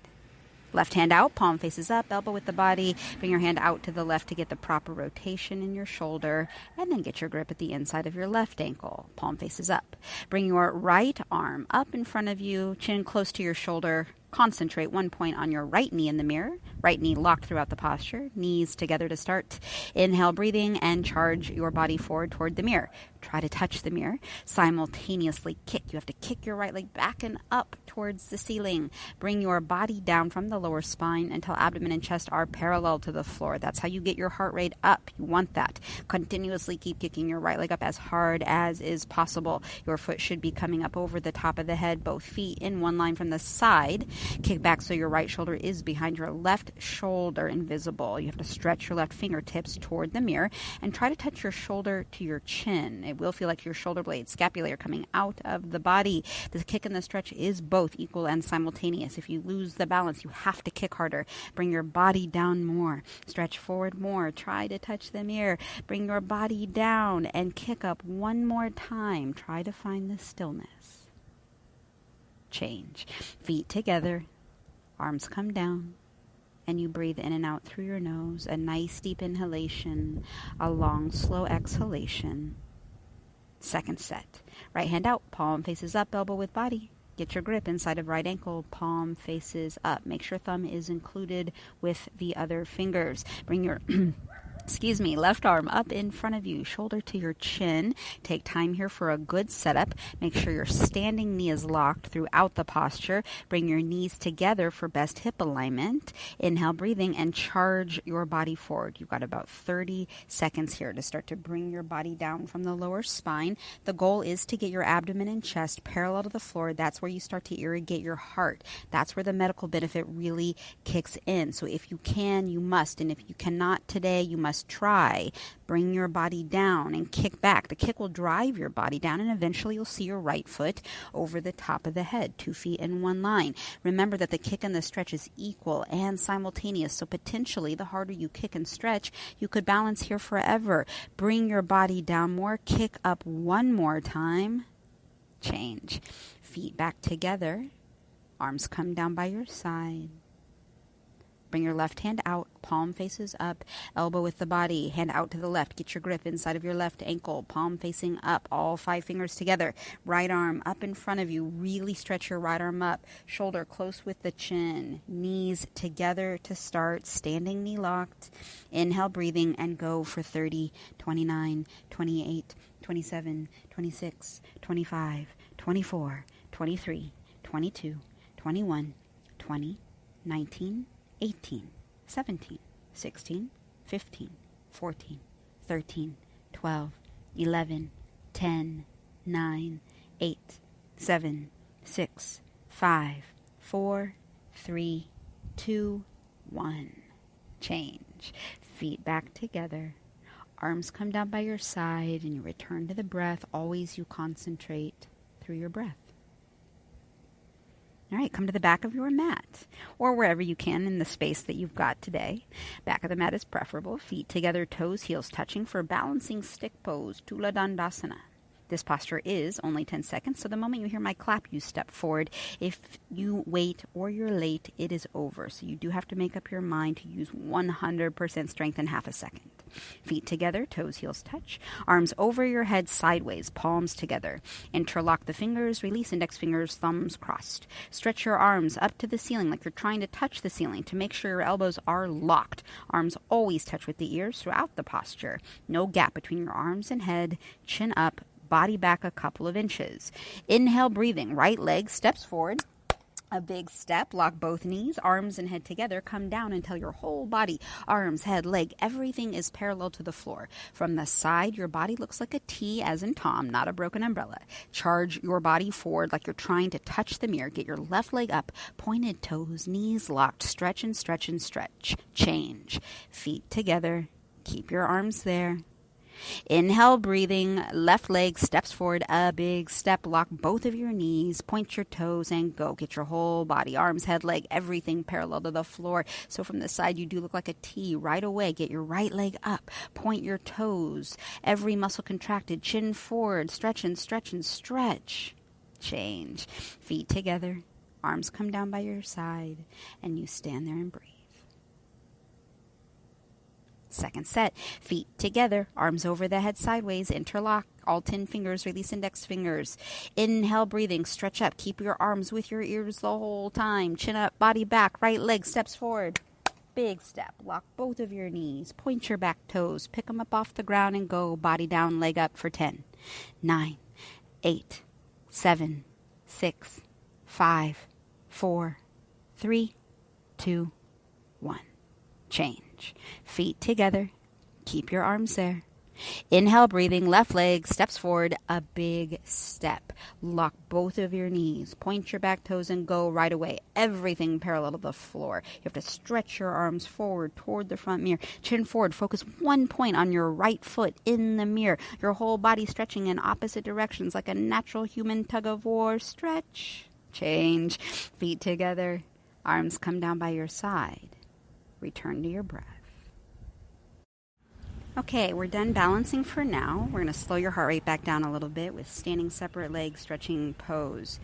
Left hand out, palm faces up, elbow with the body. Bring your hand out to the left to get the proper rotation in your shoulder. And then get your grip at the inside of your left ankle. Palm faces up. Bring your right arm up in front of you, chin close to your shoulder. Concentrate 1 point on your right knee in the mirror. Right knee locked throughout the posture, knees together to start. Inhale, breathing, and charge your body forward toward the mirror. Try to touch the mirror. Simultaneously kick. You have to kick your right leg back and up towards the ceiling. Bring your body down from the lower spine until abdomen and chest are parallel to the floor. That's how you get your heart rate up. You want that. Continuously keep kicking your right leg up as hard as is possible. Your foot should be coming up over the top of the head, both feet in one line from the side. Kick back so your right shoulder is behind your left shoulder, invisible. You have to stretch your left fingertips toward the mirror and try to touch your shoulder to your chin. It will feel like your shoulder blades, scapulae are coming out of the body. The kick and the stretch is both equal and simultaneous. If you lose the balance, you have to kick harder. Bring your body down more. Stretch forward more. Try to touch the mirror. Bring your body down and kick up one more time. Try to find the stillness. Change. Feet together. Arms come down. And you breathe in and out through your nose. A nice deep inhalation. A long, slow exhalation. Second set. Right hand out, palm faces up, elbow with body. Get your grip inside of right ankle, palm faces up. Make sure thumb is included with the other fingers. Bring your left arm up in front of you, shoulder to your chin. Take time here for a good setup. Make sure your standing knee is locked throughout the posture. Bring your knees together for best hip alignment. Inhale, breathing, and charge your body forward. You've got about 30 seconds here to start to bring your body down from the lower spine. The goal is to get your abdomen and chest parallel to the floor. That's where you start to irrigate your heart. That's where the medical benefit really kicks in. So if you can, you must. And if you cannot today, you must try. Bring your body down and kick back. The kick will drive your body down, and eventually you'll see your right foot over the top of the head, 2 feet in one line. Remember that the kick and the stretch is equal and simultaneous, so potentially the harder you kick and stretch, you could balance here forever. Bring your body down more, kick up one more time. Change. Feet back together. Arms come down by your side. Bring your left hand out, palm faces up, elbow with the body, hand out to the left. Get your grip inside of your left ankle, palm facing up, all 5 fingers together. Right arm up in front of you. Really stretch your right arm up, shoulder close with the chin. Knees together to start, standing knee locked. Inhale, breathing, and go for 30, 29, 28, 27, 26, 25, 24, 23, 22, 21, 20, 19, 18, 17, 16, 15, 14, 13, 12, 11, 10, 9, 8, 7, 6, 5, 4, 3, 2, 1. Change. Feet back together. Arms come down by your side and you return to the breath. Always you concentrate through your breath. All right, come to the back of your mat or wherever you can in the space that you've got today. Back of the mat is preferable. Feet together, toes, heels touching for balancing stick pose, Tadasana. This posture is only 10 seconds, so the moment you hear my clap, you step forward. If you wait or you're late, it is over. So you do have to make up your mind to use 100% strength in half a second. Feet together, toes, heels touch. Arms over your head sideways, palms together. Interlock the fingers, release index fingers, thumbs crossed. Stretch your arms up to the ceiling like you're trying to touch the ceiling to make sure your elbows are locked. Arms always touch with the ears throughout the posture. No gap between your arms and head, chin up, body back a couple of inches. Inhale, breathing. Right leg steps forward. A big step. Lock both knees, arms and head together. Come down until your whole body, arms, head, leg, everything is parallel to the floor. From the side, your body looks like a T as in Tom, not a broken umbrella. Charge your body forward like you're trying to touch the mirror. Get your left leg up, pointed toes, knees locked. Stretch and stretch and stretch. Change. Feet together. Keep your arms there. Inhale, breathing, left leg steps forward, a big step, lock both of your knees, point your toes and go. Get your whole body, arms, head, leg, everything parallel to the floor. So from the side, you do look like a T right away. Get your right leg up, point your toes, every muscle contracted, chin forward, stretch and stretch and stretch. Change. Feet together, arms come down by your side, and you stand there and breathe. Second set, feet together, arms over the head sideways, interlock, all 10 fingers, release index fingers. Inhale, breathing, stretch up, keep your arms with your ears the whole time. Chin up, body back, right leg steps forward. big step. Lock both of your knees. Point your back toes. Pick them up off the ground and go. Body down, leg up for 10, 9, 8, 7, 6, 5, 4, 3, 2, 1. Change. Feet together. Keep your arms there. Inhale, breathing, left leg steps forward, a big step. Lock both of your knees. Point your back toes and go right away. Everything parallel to the floor. You have to stretch your arms forward toward the front mirror. Chin forward. Focus one point on your right foot in the mirror. Your whole body stretching in opposite directions like a natural human tug of war. Stretch. Change. Feet together. Arms come down by your side. Return to your breath. Okay, we're done balancing for now. We're going to slow your heart rate back down a little bit with standing separate leg stretching pose.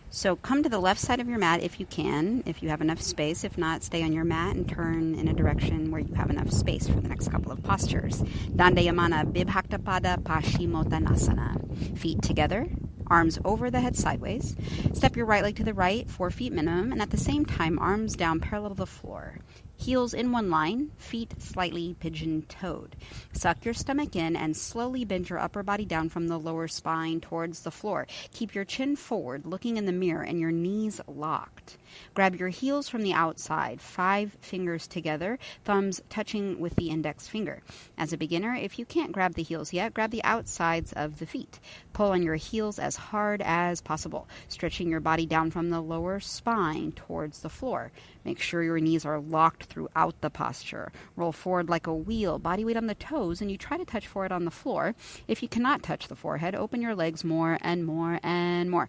So come to the left side of your mat if you can, if you have enough space. If not, stay on your mat and turn in a direction where you have enough space for the next couple of postures. Dandayamana Bibhaktapada Paschimottanasana. Feet together, arms over the head sideways. Step your right leg to the right, 4 feet minimum, and at the same time, arms down parallel to the floor. Heels in one line, feet slightly pigeon-toed. Suck your stomach in and slowly bend your upper body down from the lower spine towards the floor. Keep your chin forward, looking in the mirror, and your knees locked. Grab your heels from the outside, 5 fingers together, thumbs touching with the index finger. As a beginner, if you can't grab the heels yet, grab the outsides of the feet. Pull on your heels as hard as possible, stretching your body down from the lower spine towards the floor. Make sure your knees are locked throughout the posture. Roll forward like a wheel, body weight on the toes, and you try to touch forehead on the floor. If you cannot touch the forehead, open your legs more and more and more.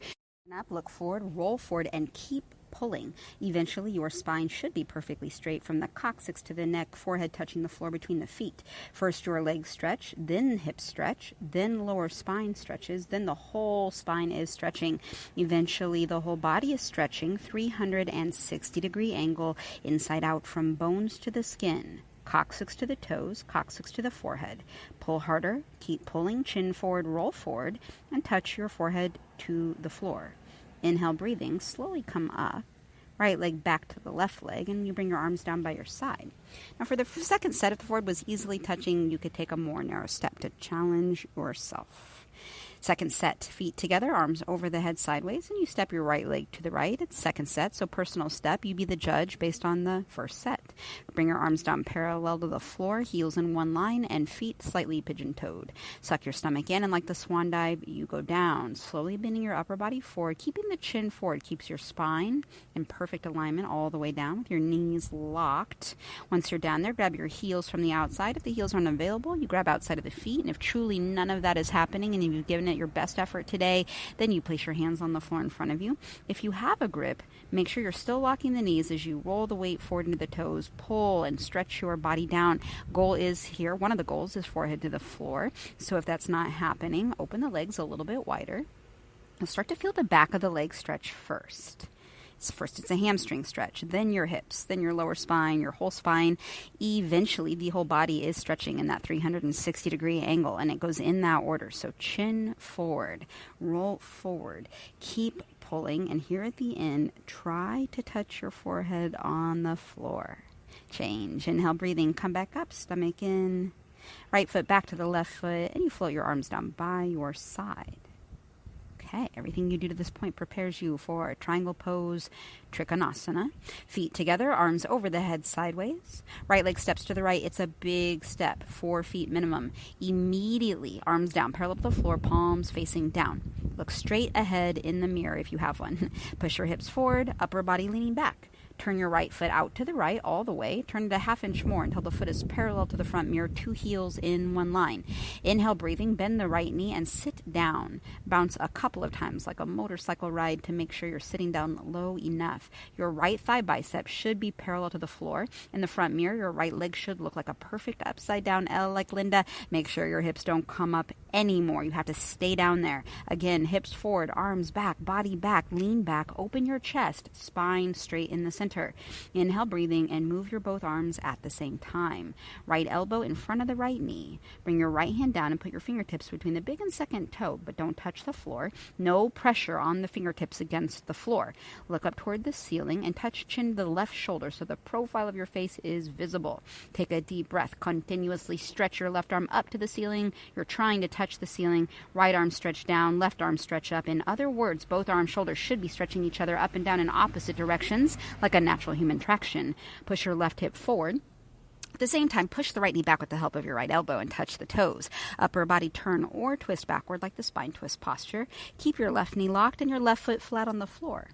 Up, look forward, roll forward, and keep pulling. Eventually, your spine should be perfectly straight from the coccyx to the neck, forehead touching the floor between the feet. First, your legs stretch, then hips stretch, then lower spine stretches, then the whole spine is stretching. Eventually, the whole body is stretching, 360-degree angle inside out from bones to the skin. Coccyx to the toes, coccyx to the forehead. Pull harder, keep pulling, chin forward, roll forward, and touch your forehead to the floor. Inhale, breathing, slowly come up. Right leg back to the left leg, and you bring your arms down by your side. Now for the second set, if the forward was easily touching, you could take a more narrow step to challenge yourself. Second set, feet together, arms over the head sideways, and you step your right leg to the right. It's second set, so personal step. You be the judge based on the first set. Bring your arms down parallel to the floor, heels in one line, and feet slightly pigeon-toed. Suck your stomach in, and like the swan dive, you go down, slowly bending your upper body forward. Keeping the chin forward keeps your spine in perfect alignment all the way down with your knees locked. Once you're down there, grab your heels from the outside. If the heels aren't available, you grab outside of the feet, and if truly none of that is happening and you've given it your best effort today, then you place your hands on the floor in front of you. If you have a grip, make sure you're still locking the knees as you roll the weight forward into the toes, pull and stretch your body down. Goal is here, one of the goals is forehead to the floor. So if that's not happening, open the legs a little bit wider. And start to feel the back of the leg stretch first. First, it's a hamstring stretch, then your hips, then your lower spine, your whole spine. Eventually, the whole body is stretching in that 360-degree angle, and it goes in that order. So chin forward, roll forward, keep pulling, and here at the end, try to touch your forehead on the floor. Change. Inhale, breathing, come back up, stomach in. Right foot back to the left foot, and you float your arms down by your side. Okay, everything you do to this point prepares you for a triangle pose, Trikonasana. Feet together, arms over the head sideways. Right leg steps to the right. It's a big step, 4 feet minimum. Immediately, arms down, parallel to the floor, palms facing down. Look straight ahead in the mirror if you have one. Push your hips forward, upper body leaning back. Turn your right foot out to the right all the way. Turn it a half inch more until the foot is parallel to the front mirror, 2 heels in one line. Inhale, breathing, bend the right knee and sit down. Bounce a couple of times like a motorcycle ride to make sure you're sitting down low enough. Your right thigh bicep should be parallel to the floor. In the front mirror, your right leg should look like a perfect upside down L like Linda. Make sure your hips don't come up anymore. You have to stay down there. Again, hips forward, arms back, body back, lean back, open your chest, spine straight in the center. Inhale, breathing, and move your both arms at the same time. Right elbow in front of the right knee. Bring your right hand down and put your fingertips between the big and second toe, but don't touch the floor. No pressure on the fingertips against the floor. Look up toward the ceiling and touch chin to the left shoulder so the profile of your face is visible. Take a deep breath. Continuously stretch your left arm up to the ceiling. You're trying to touch the ceiling. Right arm stretch down, left arm stretch up. In other words, both arm shoulders should be stretching each other up and down in opposite directions, like a natural human traction. Push your left hip forward. At the same time, push the right knee back with the help of your right elbow and touch the toes. Upper body turn or twist backward like the spine twist posture. Keep your left knee locked and your left foot flat on the floor.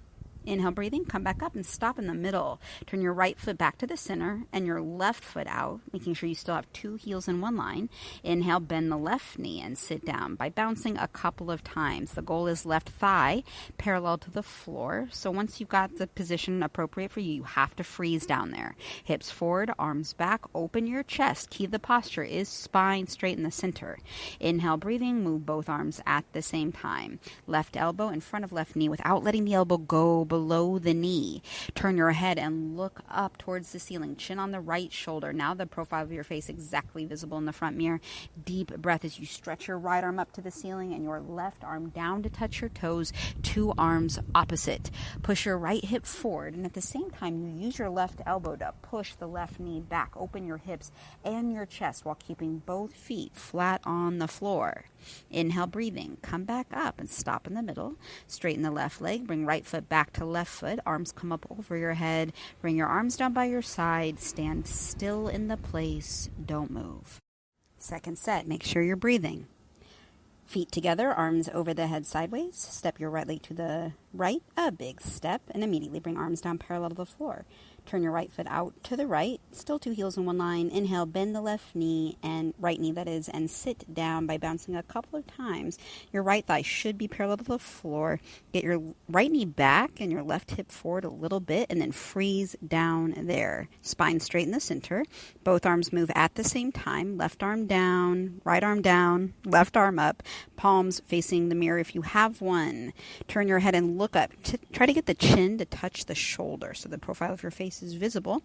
Inhale, breathing, come back up and stop in the middle. Turn your right foot back to the center and your left foot out, making sure you still have two heels in one line. Inhale, bend the left knee and sit down by bouncing a couple of times. The goal is left thigh parallel to the floor. So once you've got the position appropriate for you, you have to freeze down there. Hips forward, arms back, open your chest. Key of the posture is spine straight in the center. Inhale, breathing, move both arms at the same time. Left elbow in front of left knee without letting the elbow go below the knee. Turn your head and look up towards the ceiling. Chin on the right shoulder. Now the profile of your face exactly visible in the front mirror. Deep breath as you stretch your right arm up to the ceiling and your left arm down to touch your toes. Two arms opposite. Push your right hip forward and at the same time you use your left elbow to push the left knee back. Open your hips and your chest while keeping both feet flat on the floor. Inhale, breathing. Come back up and stop in the middle. Straighten the left leg. Bring right foot back to left foot. Arms come up over your head. Bring your arms down by your side. Stand still in the place. Don't move. Second set. Make sure you're breathing. Feet together, arms over the head sideways. Step your right leg to the right, a big step, and immediately bring arms down parallel to the floor. Turn your right foot out to the right, still two heels in one line. Inhale, bend the left knee, and right knee that is, and sit down by bouncing a couple of times. Your right thigh should be parallel to the floor. Get your right knee back and your left hip forward a little bit, and then freeze down there. Spine straight in the center. Both arms move at the same time. Left arm down, left arm up. Palms facing the mirror if you have one. Turn your head and look up. Try to get the chin to touch the shoulder so the profile of your face is visible.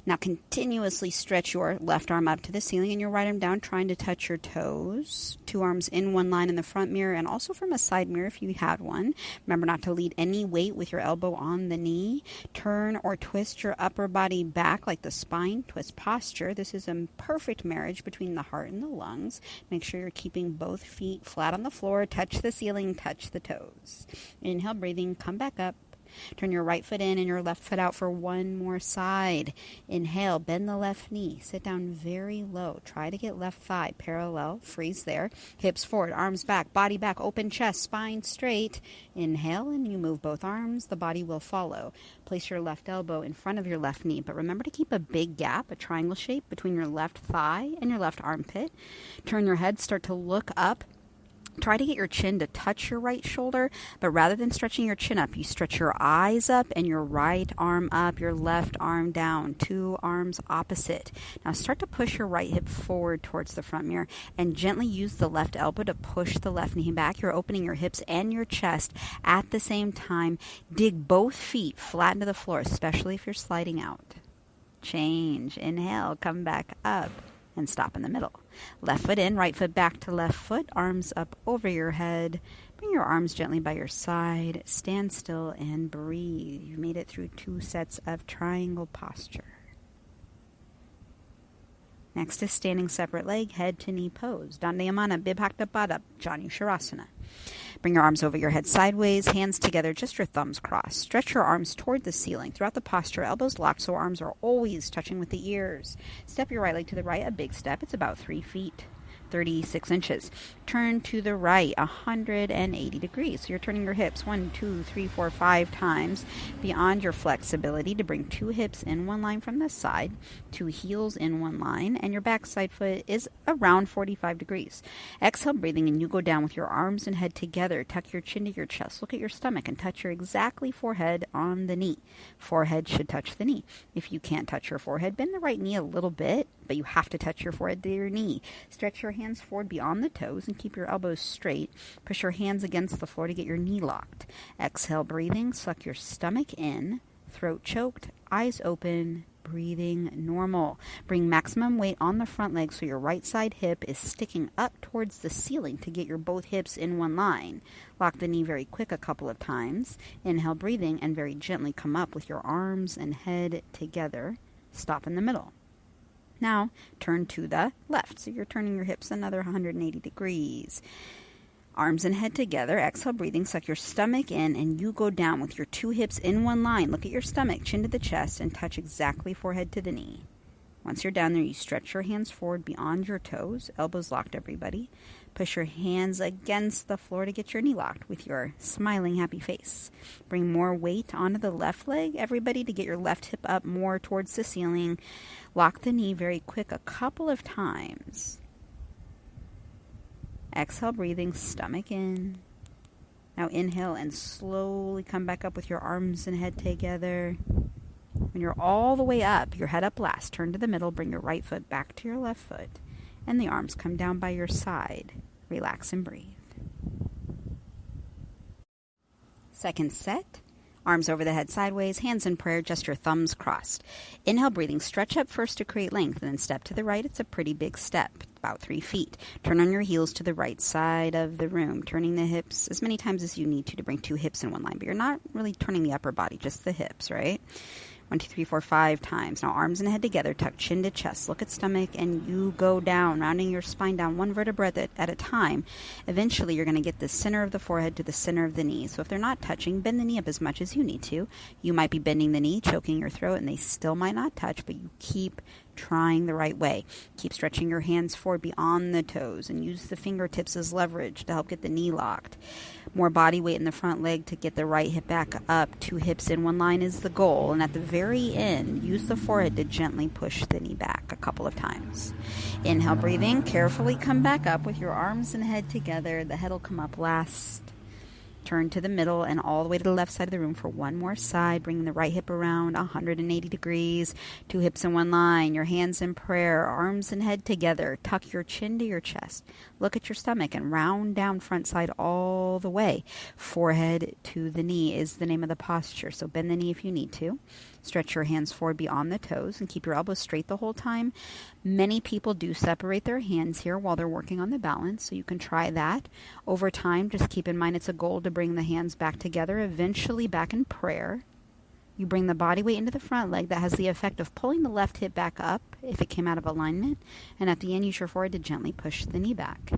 Now continuously stretch your left arm up to the ceiling and your right arm down, trying to touch your toes. Two arms in one line in the front mirror and also from a side mirror if you had one. Remember not to lead any weight with your elbow on the knee. Turn or twist your upper body back like the spine twist posture. This is a perfect marriage between the heart and the lungs. Make sure you're keeping both feet flat on the floor. Touch the ceiling, touch the toes. Inhale, breathing, come back up. Turn your right foot in and your left foot out for one more side. Inhale, bend the left knee. Sit down very low. Try to get left thigh parallel. Freeze there. Hips forward, arms back, body back, open chest, spine straight. Inhale, and you move both arms. The body will follow. Place your left elbow in front of your left knee, but remember to keep a big gap, a triangle shape between your left thigh and your left armpit. Turn your head, start to look up. Try to get your chin to touch your right shoulder, but rather than stretching your chin up, you stretch your eyes up and your right arm up, your left arm down, two arms opposite. Now start to push your right hip forward towards the front mirror and gently use the left elbow to push the left knee back. You're opening your hips and your chest at the same time. Dig both feet flat into the floor, especially if you're sliding out. Change. Inhale, come back up. And stop in the middle. Left foot in, right foot back to left foot, arms up over your head. Bring your arms gently by your side. Stand still and breathe. You've made it through 2 sets of triangle posture. Next is standing separate leg, head to knee pose. Dandayamana, Bibhakta Pada, Chandrasana. Bring your arms over your head sideways, hands together, just your thumbs crossed. Stretch your arms toward the ceiling. Throughout the posture, elbows locked so arms are always touching with the ears. Step your right leg to the right, a big step. It's about 3 feet. 36 inches. Turn to the right 180 degrees. So you're turning your hips 1, 2, 3, 4, 5 times beyond your flexibility to bring 2 hips in one line from the side, 2 heels in one line, and your back side foot is around 45 degrees. Exhale, breathing, and you go down with your arms and head together. Tuck your chin to your chest. Look at your stomach and touch your exactly forehead on the knee. Forehead should touch the knee. If you can't touch your forehead, bend the right knee a little bit, but you have to touch your forehead to your knee. Stretch your hands hands forward beyond the toes and keep your elbows straight. Push your hands against the floor to get your knee locked. Exhale, breathing. Suck your stomach in. Throat choked. Eyes open. Breathing normal. Bring maximum weight on the front leg so your right side hip is sticking up towards the ceiling to get your both hips in one line. Lock the knee very quick a couple of times. Inhale, breathing, and very gently come up with your arms and head together. Stop in the middle. Now, turn to the left. So you're turning your hips another 180 degrees. Arms and head together. Exhale, breathing. Suck your stomach in, and you go down with your two hips in one line. Look at your stomach, chin to the chest, and touch exactly forehead to the knee. Once you're down there, you stretch your hands forward beyond your toes. Elbows locked, everybody. Push your hands against the floor to get your knee locked with your smiling, happy face. Bring more weight onto the left leg, everybody, to get your left hip up more towards the ceiling. Lock the knee very quick a couple of times. Exhale, breathing, stomach in. Now inhale and slowly come back up with your arms and head together. When you're all the way up, your head up last, turn to the middle, bring your right foot back to your left foot, and the arms come down by your side. Relax and breathe. Second set. Arms over the head sideways, hands in prayer, just your thumbs crossed. Inhale, breathing, stretch up first to create length, and then step to the right. It's a pretty big step, about 3 feet. Turn on your heels to the right side of the room, turning the hips as many times as you need to bring 2 hips in one line, but you're not really turning the upper body, just the hips, right? 1, 2, 3, 4, 5 times. Now arms and head together, tuck chin to chest, look at stomach, and you go down, rounding your spine down one vertebra at a time. Eventually, you're going to get the center of the forehead to the center of the knee. So if they're not touching, bend the knee up as much as you need to. You might be bending the knee, choking your throat, and they still might not touch, but you keep trying the right way. Keep stretching your hands forward beyond the toes and use the fingertips as leverage to help get the knee locked. More body weight in the front leg to get the right hip back up. 2 hips in one line is the goal. And at the very end, use the forehead to gently push the knee back a couple of times. Inhale, breathing. Carefully come back up with your arms and head together. The head will come up last. Turn to the middle and all the way to the left side of the room for one more side, bringing the right hip around 180 degrees, 2 hips in one line, your hands in prayer, arms and head together. Tuck your chin to your chest. Look at your stomach and round down front side all the way. Forehead to the knee is the name of the posture, so bend the knee if you need to. Stretch your hands forward beyond the toes and keep your elbows straight the whole time. Many people do separate their hands here while they're working on the balance, so you can try that. Over time, just keep in mind it's a goal to bring the hands back together, eventually back in prayer. You bring the body weight into the front leg. That has the effect of pulling the left hip back up if it came out of alignment. And at the end, use your forehead to gently push the knee back.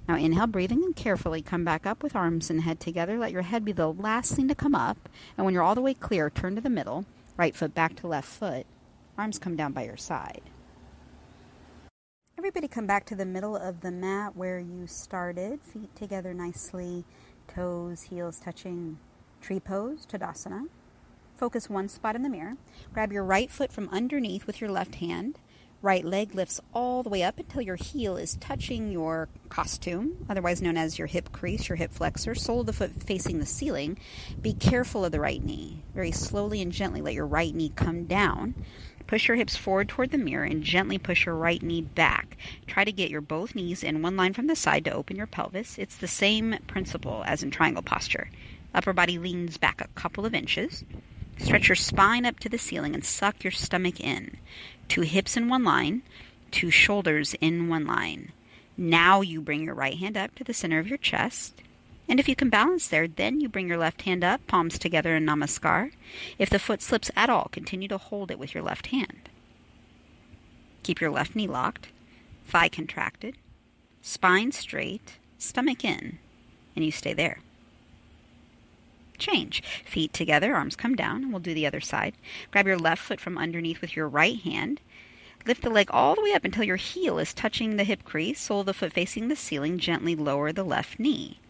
Now inhale, breathing, and carefully come back up with arms and head together. Let your head be the last thing to come up. And when you're all the way clear, turn to the middle. Right foot back to left foot. Arms come down by your side. Everybody come back to the middle of the mat where you started. Feet together nicely. Toes, heels touching. Tree pose, Tadasana. Focus one spot in the mirror. Grab your right foot from underneath with your left hand. Right leg lifts all the way up until your heel is touching your costume, otherwise known as your hip crease, your hip flexor. Sole of the foot facing the ceiling. Be careful of the right knee. Very slowly and gently let your right knee come down. Push your hips forward toward the mirror and gently push your right knee back. Try to get your both knees in one line from the side to open your pelvis. It's the same principle as in triangle posture. Upper body leans back a couple of inches. Stretch your spine up to the ceiling and suck your stomach in. 2 hips in one line, 2 shoulders in one line. Now you bring your right hand up to the center of your chest. And if you can balance there, then you bring your left hand up, palms together in Namaskar. If the foot slips at all, continue to hold it with your left hand. Keep your left knee locked, thigh contracted, spine straight, stomach in, and you stay there. Change. Feet together, arms come down, and we'll do the other side. Grab your left foot from underneath with your right hand. Lift the leg all the way up until your heel is touching the hip crease, sole of the foot facing the ceiling. Gently lower the left knee.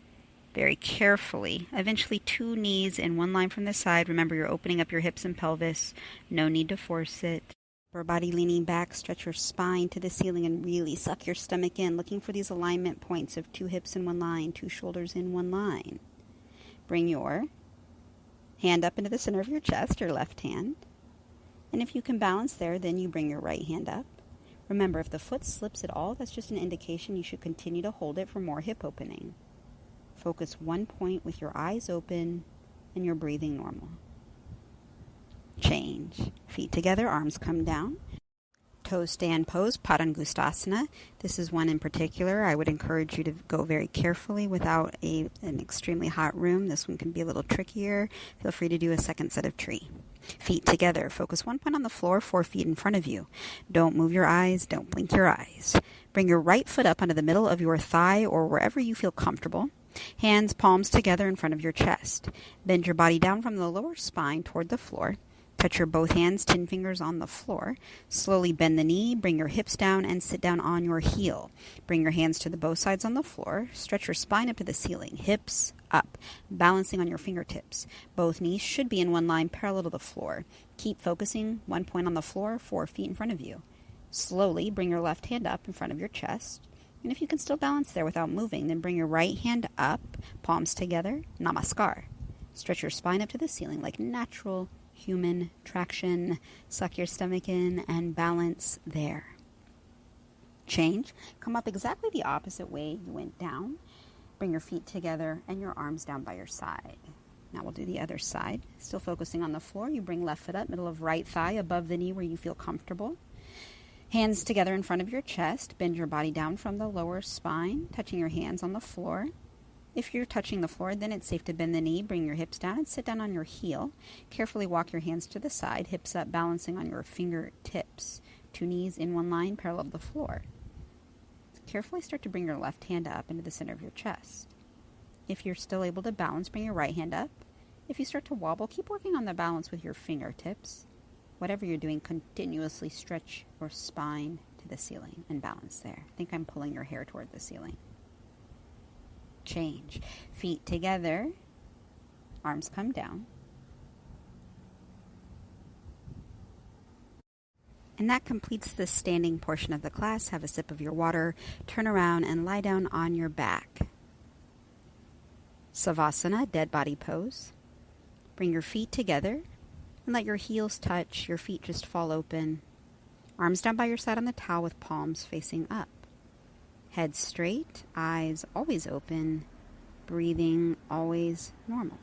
Very carefully. Eventually 2 knees in one line from the side. Remember, you're opening up your hips and pelvis. No need to force it. Upper body leaning back, stretch your spine to the ceiling and really suck your stomach in, looking for these alignment points of 2 hips in one line, 2 shoulders in one line. Bring your hand up into the center of your chest, your left hand. And if you can balance there, then you bring your right hand up. Remember, if the foot slips at all, that's just an indication you should continue to hold it for more hip opening. Focus one point with your eyes open and your breathing normal. Change. Feet together, arms come down. Toe stand pose, Padahastasana. This is one in particular. I would encourage you to go very carefully without an extremely hot room. This one can be a little trickier. Feel free to do a second set of tree. Feet together. Focus one point on the floor, 4 feet in front of you. Don't move your eyes. Don't blink your eyes. Bring your right foot up onto the middle of your thigh or wherever you feel comfortable. Hands, palms together in front of your chest. Bend your body down from the lower spine toward the floor. Touch your both hands, 10 fingers on the floor. Slowly bend the knee, bring your hips down, and sit down on your heel. Bring your hands to the both sides on the floor. Stretch your spine up to the ceiling, hips up, balancing on your fingertips. Both knees should be in one line parallel to the floor. Keep focusing, one point on the floor, 4 feet in front of you. Slowly bring your left hand up in front of your chest. And if you can still balance there without moving, then bring your right hand up, palms together, namaskar. Stretch your spine up to the ceiling like natural human traction. Suck your stomach in and balance there. Change. Come up exactly the opposite way you went down. Bring your feet together and your arms down by your side. Now we'll do the other side. Still focusing on the floor. You bring left foot up, middle of right thigh, above the knee where you feel comfortable. Hands together in front of your chest. Bend your body down from the lower spine, touching your hands on the floor. If you're touching the floor, then it's safe to bend the knee, bring your hips down, and sit down on your heel. Carefully walk your hands to the side, hips up, balancing on your fingertips. 2 knees in one line, parallel to the floor. Carefully start to bring your left hand up into the center of your chest. If you're still able to balance, bring your right hand up. If you start to wobble, keep working on the balance with your fingertips. Whatever you're doing, continuously stretch your spine to the ceiling and balance there. I think I'm pulling your hair toward the ceiling. Change. Feet together, arms come down. And that completes the standing portion of the class. Have a sip of your water, turn around and lie down on your back. Savasana, dead body pose. Bring your feet together and let your heels touch, your feet just fall open. Arms down by your side on the towel with palms facing up. Head straight, eyes always open, breathing always normal.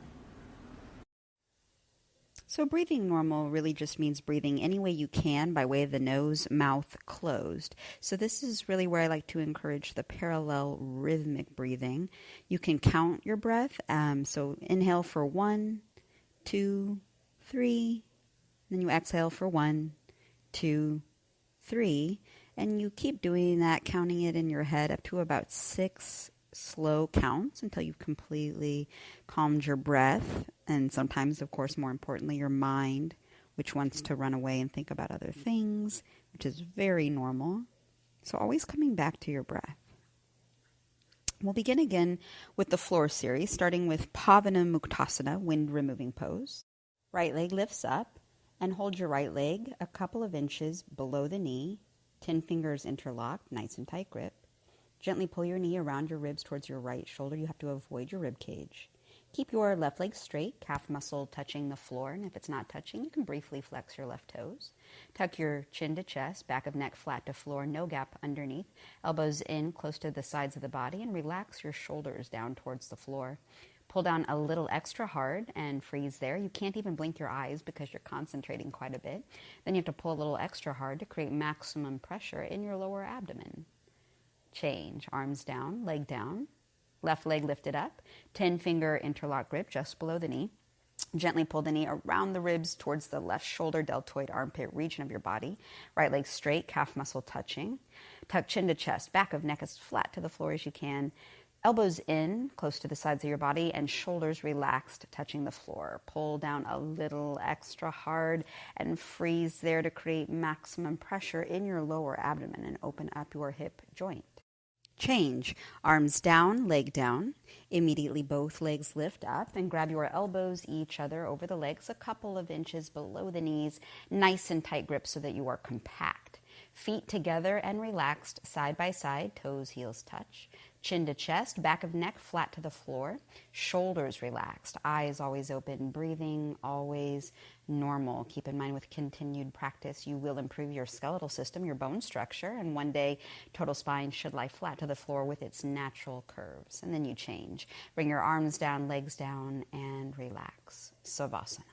So breathing normal really just means breathing any way you can by way of the nose, mouth closed. So this is really where I like to encourage the parallel rhythmic breathing. You can count your breath. So inhale for 1, 2, 3. Then you exhale for 1, 2, 3. And you keep doing that, counting it in your head up to about 6 slow counts until you've completely calmed your breath. And sometimes, of course, more importantly, your mind, which wants to run away and think about other things, which is very normal. So always coming back to your breath. We'll begin again with the floor series, starting with Paschimottanasana, wind removing pose. Right leg lifts up and hold your right leg a couple of inches below the knee. 10 fingers interlocked, nice and tight grip. Gently pull your knee around your ribs towards your right shoulder. You have to avoid your rib cage. Keep your left leg straight, calf muscle touching the floor. And if it's not touching, you can briefly flex your left toes. Tuck your chin to chest, back of neck flat to floor, no gap underneath. Elbows in close to the sides of the body and relax your shoulders down towards the floor. Pull down a little extra hard and freeze there. You can't even blink your eyes because you're concentrating quite a bit. Then you have to pull a little extra hard to create maximum pressure in your lower abdomen. Change. Arms down, leg down. Left leg lifted up. 10-finger interlock grip just below the knee. Gently pull the knee around the ribs towards the left shoulder, deltoid armpit region of your body. Right leg straight, calf muscle touching. Tuck chin to chest, back of neck as flat to the floor as you can. Elbows in, close to the sides of your body, and shoulders relaxed, touching the floor. Pull down a little extra hard and freeze there to create maximum pressure in your lower abdomen and open up your hip joint. Change. Arms down, leg down. Immediately both legs lift up and grab your elbows each other over the legs a couple of inches below the knees. Nice and tight grip so that you are compact. Feet together and relaxed, side by side, toes, heels touch. Chin to chest, back of neck flat to the floor. Shoulders relaxed, eyes always open, breathing always normal. Keep in mind, with continued practice, you will improve your skeletal system, your bone structure, and one day total spine should lie flat to the floor with its natural curves. And then you change. Bring your arms down, legs down, and relax. Savasana.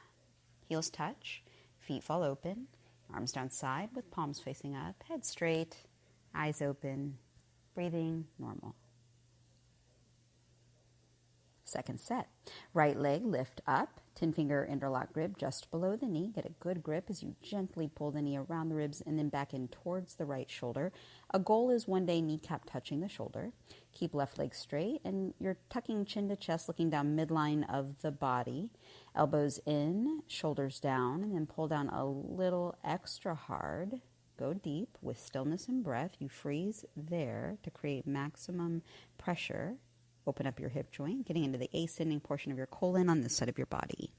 Heels touch, feet fall open, arms down side with palms facing up, head straight, eyes open, breathing normal. Second set. Right leg lift up, 10-finger interlock grip just below the knee. Get a good grip as you gently pull the knee around the ribs and then back in towards the right shoulder. A goal is one day kneecap touching the shoulder. Keep left leg straight and you're tucking chin to chest, looking down midline of the body. Elbows in, shoulders down, and then pull down a little extra hard. Go deep with stillness and breath. You freeze there to create maximum pressure. Open up your hip joint, getting into the ascending portion of your colon on this side of your body.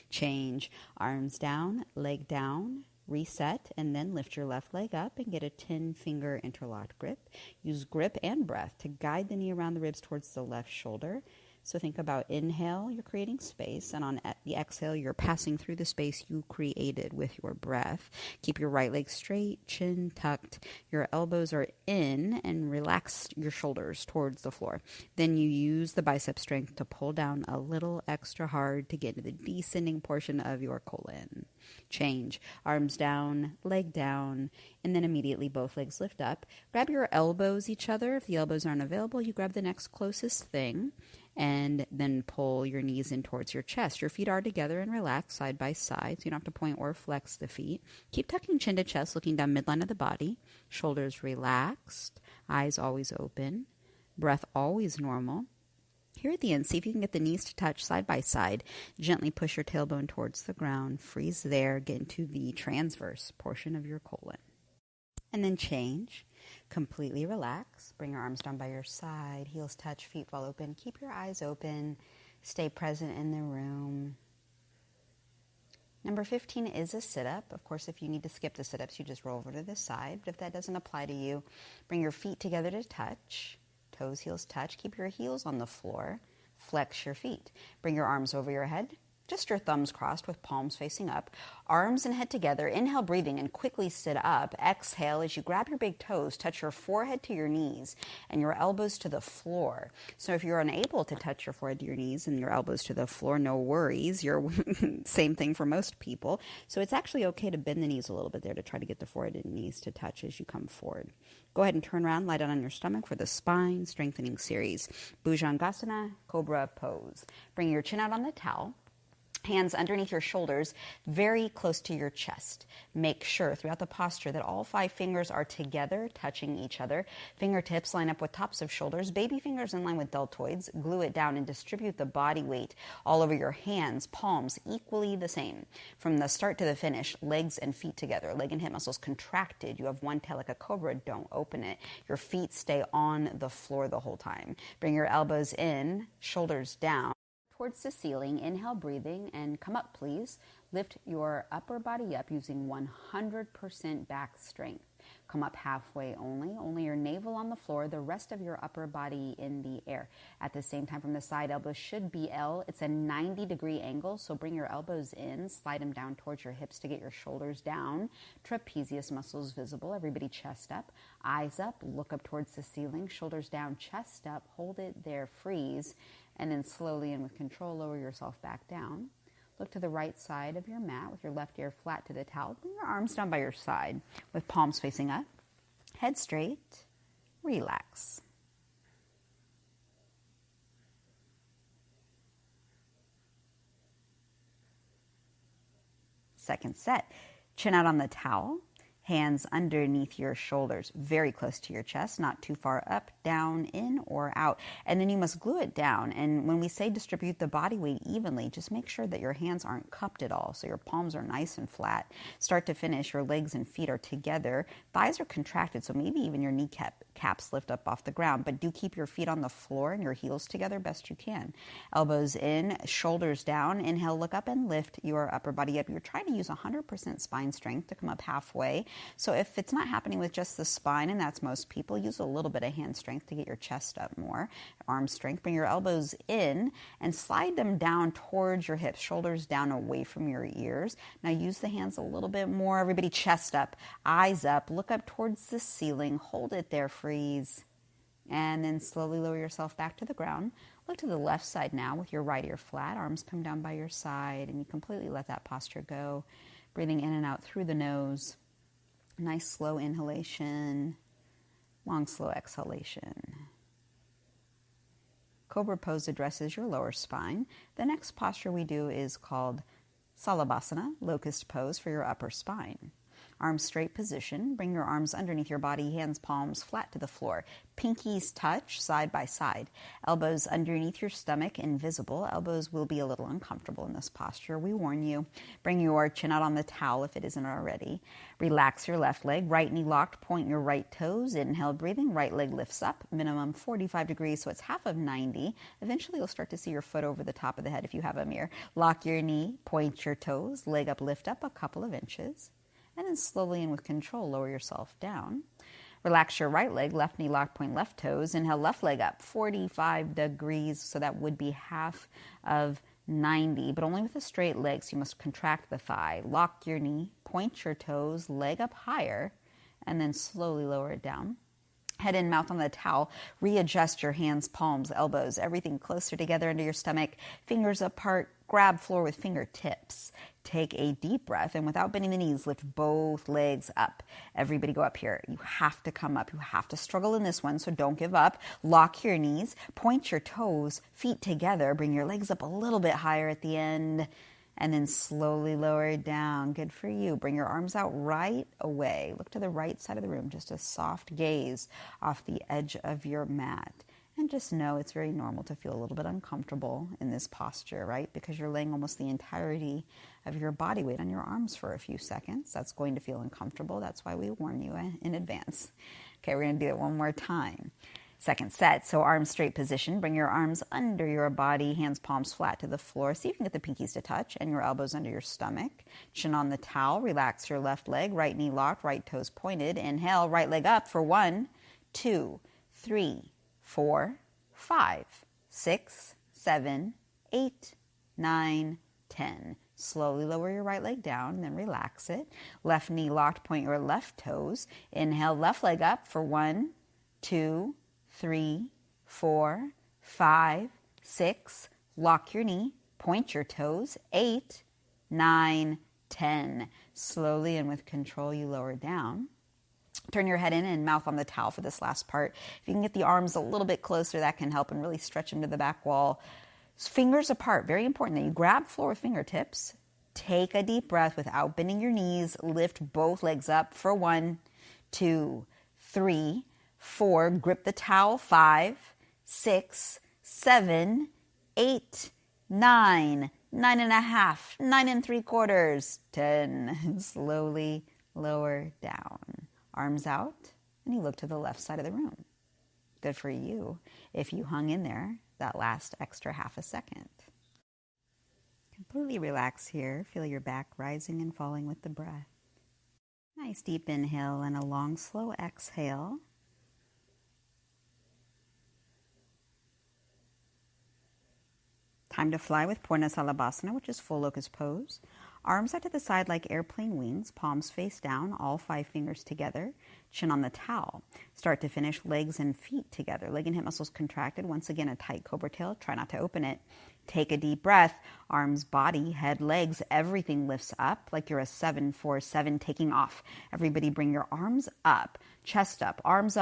Change. Arms down, leg down, reset, and then lift your left leg up and get a 10-finger interlocked grip. Use grip and breath to guide the knee around the ribs towards the left shoulder. So think about inhale, you're creating space, and on the exhale, you're passing through the space you created with your breath. Keep your right leg straight, chin tucked, your elbows are in, and relax your shoulders towards the floor. Then you use the bicep strength to pull down a little extra hard to get into the descending portion of your colon. Change. Arms down, leg down, and then immediately both legs lift up. Grab your elbows each other. If the elbows aren't available, you grab the next closest thing. And then pull your knees in towards your chest. Your feet are together and relaxed side by side, so you don't have to point or flex the feet. Keep tucking chin to chest, looking down midline of the body. Shoulders relaxed, eyes always open, breath always normal. Here at the end, see if you can get the knees to touch side by side. Gently push your tailbone towards the ground. Freeze there, get into the transverse portion of your colon. And then change. Completely relax. Bring your arms down by your side. Heels touch, feet fall open. Keep your eyes open. Stay present in the room. Number 15 is a sit-up. Of course, if you need to skip the sit-ups, you just roll over to the side. But if that doesn't apply to you, bring your feet together to touch. Toes, heels touch. Keep your heels on the floor. Flex your feet. Bring your arms over your head. Just your thumbs crossed with palms facing up. Arms and head together. Inhale, breathing, and quickly sit up. Exhale as you grab your big toes, touch your forehead to your knees and your elbows to the floor. So if you're unable to touch your forehead to your knees and your elbows to the floor, no worries. You're same thing for most people. So it's actually okay to bend the knees a little bit there to try to get the forehead and knees to touch as you come forward. Go ahead and turn around, lie down on your stomach for the spine strengthening series. Bhujangasana, Cobra pose. Bring your chin out on the towel. Hands underneath your shoulders, very close to your chest. Make sure throughout the posture that all 5 fingers are together, touching each other. Fingertips line up with tops of shoulders. Baby fingers in line with deltoids. Glue it down and distribute the body weight all over your hands, palms, equally the same. From the start to the finish, legs and feet together. Leg and hip muscles contracted. You have one tail like a cobra. Don't open it. Your feet stay on the floor the whole time. Bring your elbows in, shoulders down. Towards the ceiling, inhale, breathing, and come up, please. Lift your upper body up using 100% back strength. Come up halfway only your navel on the floor, the rest of your upper body in the air. At the same time, from the side, elbows should be L. It's a 90-degree angle, so bring your elbows in, slide them down towards your hips to get your shoulders down. Trapezius muscles visible, everybody chest up, eyes up, look up towards the ceiling, shoulders down, chest up, hold it there, freeze, and then slowly and with control, lower yourself back down. Look to the right side of your mat with your left ear flat to the towel. Bring your arms down by your side with palms facing up. Head straight. Relax. Second set. Chin out on the towel. Hands underneath your shoulders, very close to your chest, not too far up, down, in, or out. And then you must glue it down. And when we say distribute the body weight evenly, just make sure that your hands aren't cupped at all, so your palms are nice and flat. Start to finish, your legs and feet are together. Thighs are contracted, so maybe even your kneecaps lift up off the ground. But do keep your feet on the floor and your heels together best you can. Elbows in, shoulders down. Inhale, look up and lift your upper body up. You're trying to use 100% spine strength to come up halfway. So if it's not happening with just the spine, and that's most people, use a little bit of hand strength to get your chest up more. Arm strength, bring your elbows in and slide them down towards your hips, shoulders down away from your ears. Now use the hands a little bit more. Everybody chest up, eyes up, look up towards the ceiling, hold it there, freeze. And then slowly lower yourself back to the ground. Look to the left side now with your right ear flat. Arms come down by your side, and you completely let that posture go. Breathing in and out through the nose. Nice slow inhalation. Long slow exhalation. Cobra pose addresses your lower spine. The next posture we do is called Salabhasana, Locust pose for your upper spine. Arms straight position. Bring your arms underneath your body, hands, palms flat to the floor. Pinkies touch side by side. Elbows underneath your stomach, invisible. Elbows will be a little uncomfortable in this posture. We warn you. Bring your chin out on the towel if it isn't already. Relax your left leg. Right knee locked. Point your right toes. Inhale, breathing. Right leg lifts up. Minimum 45 degrees, so it's half of 90. Eventually, you'll start to see your foot over the top of the head if you have a mirror. Lock your knee. Point your toes. Leg up, lift up a couple of inches. And then slowly and with control, lower yourself down. Relax your right leg, left knee locked, point left toes. Inhale, left leg up, 45 degrees, so that would be half of 90, but only with a straight leg, so you must contract the thigh. Lock your knee, point your toes, leg up higher, and then slowly lower it down. Head in, mouth on the towel. Readjust your hands, palms, elbows, everything closer together under your stomach. Fingers apart. Grab floor with fingertips. Take a deep breath, and without bending the knees, lift both legs up. Everybody go up here. You have to come up. You have to struggle in this one, so don't give up. Lock your knees. Point your toes, feet together. Bring your legs up a little bit higher at the end. And then slowly lower it down. Good for you. Bring your arms out right away. Look to the right side of the room. Just a soft gaze off the edge of your mat. And just know it's very normal to feel a little bit uncomfortable in this posture, right? Because you're laying almost the entirety of your body weight on your arms for a few seconds. That's going to feel uncomfortable. That's why we warn you in advance. Okay, we're going to do it one more time. Second set, so arms straight position. Bring your arms under your body, hands, palms flat to the floor. See if you can get the pinkies to touch and your elbows under your stomach. Chin on the towel. Relax your left leg. Right knee locked, right toes pointed. Inhale, right leg up for 1, 2, 3, 4, 5, 6, 7, 8, 9, 10. Slowly lower your right leg down and then relax it. Left knee locked, point your left toes. Inhale, left leg up for 1, 2, 3, 4, 5, 6. Lock your knee, point your toes. 8, 9, 10. Slowly and with control, you lower down. Turn your head in and mouth on the towel for this last part. If you can get the arms a little bit closer, that can help and really stretch them to the back wall. Fingers apart, very important that you grab floor with fingertips. Take a deep breath without bending your knees. Lift both legs up for 1, 2, 3, 4. Grip the towel. 5, 6, 7, 8, 9, 9.5, 9 3/4, 10. Slowly lower down. Arms out, and you look to the left side of the room. Good for you if you hung in there that last extra half a second. Completely relax here. Feel your back rising and falling with the breath. Nice deep inhale and a long, slow exhale. Time to fly with Purna Salabhasana, which is full locust pose. Arms out to the side like airplane wings, palms face down, all 5 fingers together, chin on the towel. Start to finish, legs and feet together. Leg and hip muscles contracted. Once again, a tight cobra tail. Try not to open it. Take a deep breath. Arms, body, head, legs, everything lifts up like you're a 747 taking off. Everybody bring your arms up, chest up, arms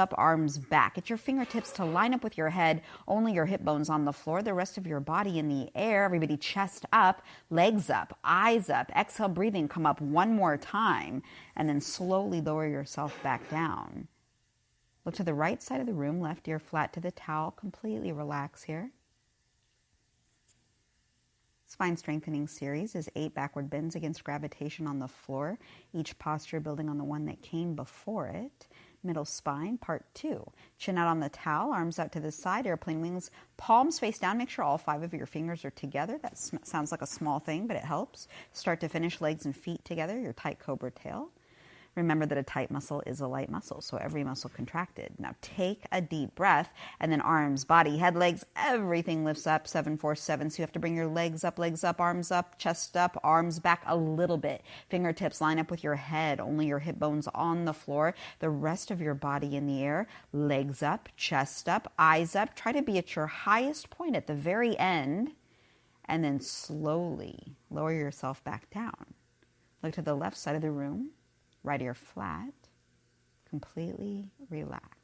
back. Get your fingertips to line up with your head, only your hip bones on the floor, the rest of your body in the air. Everybody chest up, legs up, eyes up. Exhale, breathing, come up one more time, and then slowly lower yourself back down. Look to the right side of the room, left ear flat to the towel. Completely relax here. Spine strengthening series is 8 backward bends against gravitation on the floor, each posture building on the one that came before it. Middle spine, part 2. Chin out on the towel, arms out to the side, airplane wings, palms face down. Make sure all 5 of your fingers are together. That sounds like a small thing, but it helps. Start to finish, legs and feet together, your tight cobra tail. Remember that a tight muscle is a light muscle, so every muscle contracted. Now take a deep breath, and then arms, body, head, legs, everything lifts up, 7-4-7. So you have to bring your legs up, arms up, chest up, arms back a little bit. Fingertips line up with your head, only your hip bones on the floor. The rest of your body in the air, legs up, chest up, eyes up. Try to be at your highest point at the very end, and then slowly lower yourself back down. Look to the left side of the room. Right ear flat, completely relax.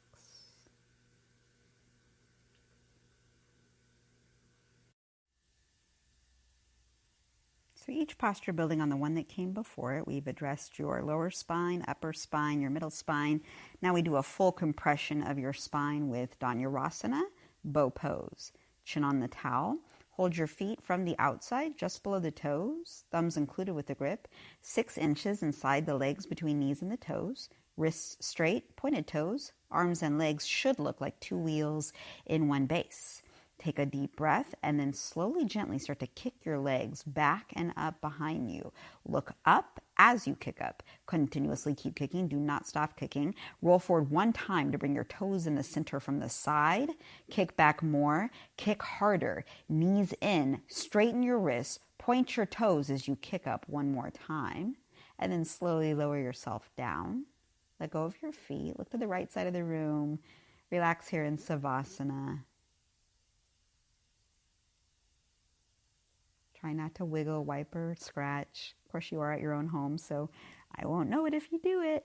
So each posture building on the one that came before it, we've addressed your lower spine, upper spine, your middle spine. Now we do a full compression of your spine with Dhanurasana, bow pose. Chin on the towel. Hold your feet from the outside, just below the toes, thumbs included with the grip, 6 inches inside the legs between knees and the toes, wrists straight, pointed toes, arms and legs should look like 2 wheels in one base. Take a deep breath and then slowly, gently start to kick your legs back and up behind you. Look up as you kick up. Continuously keep kicking. Do not stop kicking. Roll forward 1 time to bring your toes in the center from the side. Kick back more. Kick harder. Knees in. Straighten your wrists. Point your toes as you kick up 1 more time. And then slowly lower yourself down. Let go of your feet. Look to the right side of the room. Relax here in Savasana. Try not to wiggle, wipe, or scratch. Of course, you are at your own home, so I won't know it if you do it.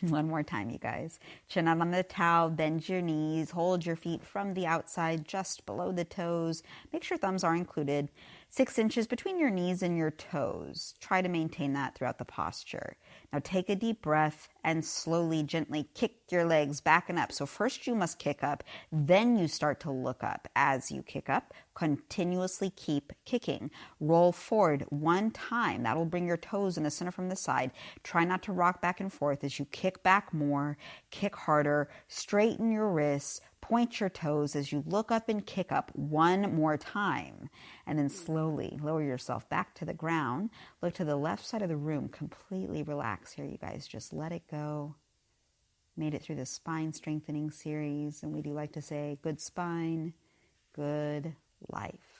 1 more time, you guys. Chin out on the towel, bend your knees, hold your feet from the outside, just below the toes. Make sure thumbs are included. 6 inches between your knees and your toes. Try to maintain that throughout the posture. Now take a deep breath and slowly, gently kick your legs back and up. So first you must kick up, then you start to look up. As you kick up, continuously keep kicking. Roll forward 1 time. That'll bring your toes in the center from the side. Try not to rock back and forth as you kick back more, kick harder, straighten your wrists, point your toes as you look up and kick up 1 more time. And then slowly lower yourself back to the ground. Look to the left side of the room. Completely relax here, you guys. Just let it go. Made it through the spine strengthening series. And we do like to say, good spine, good life.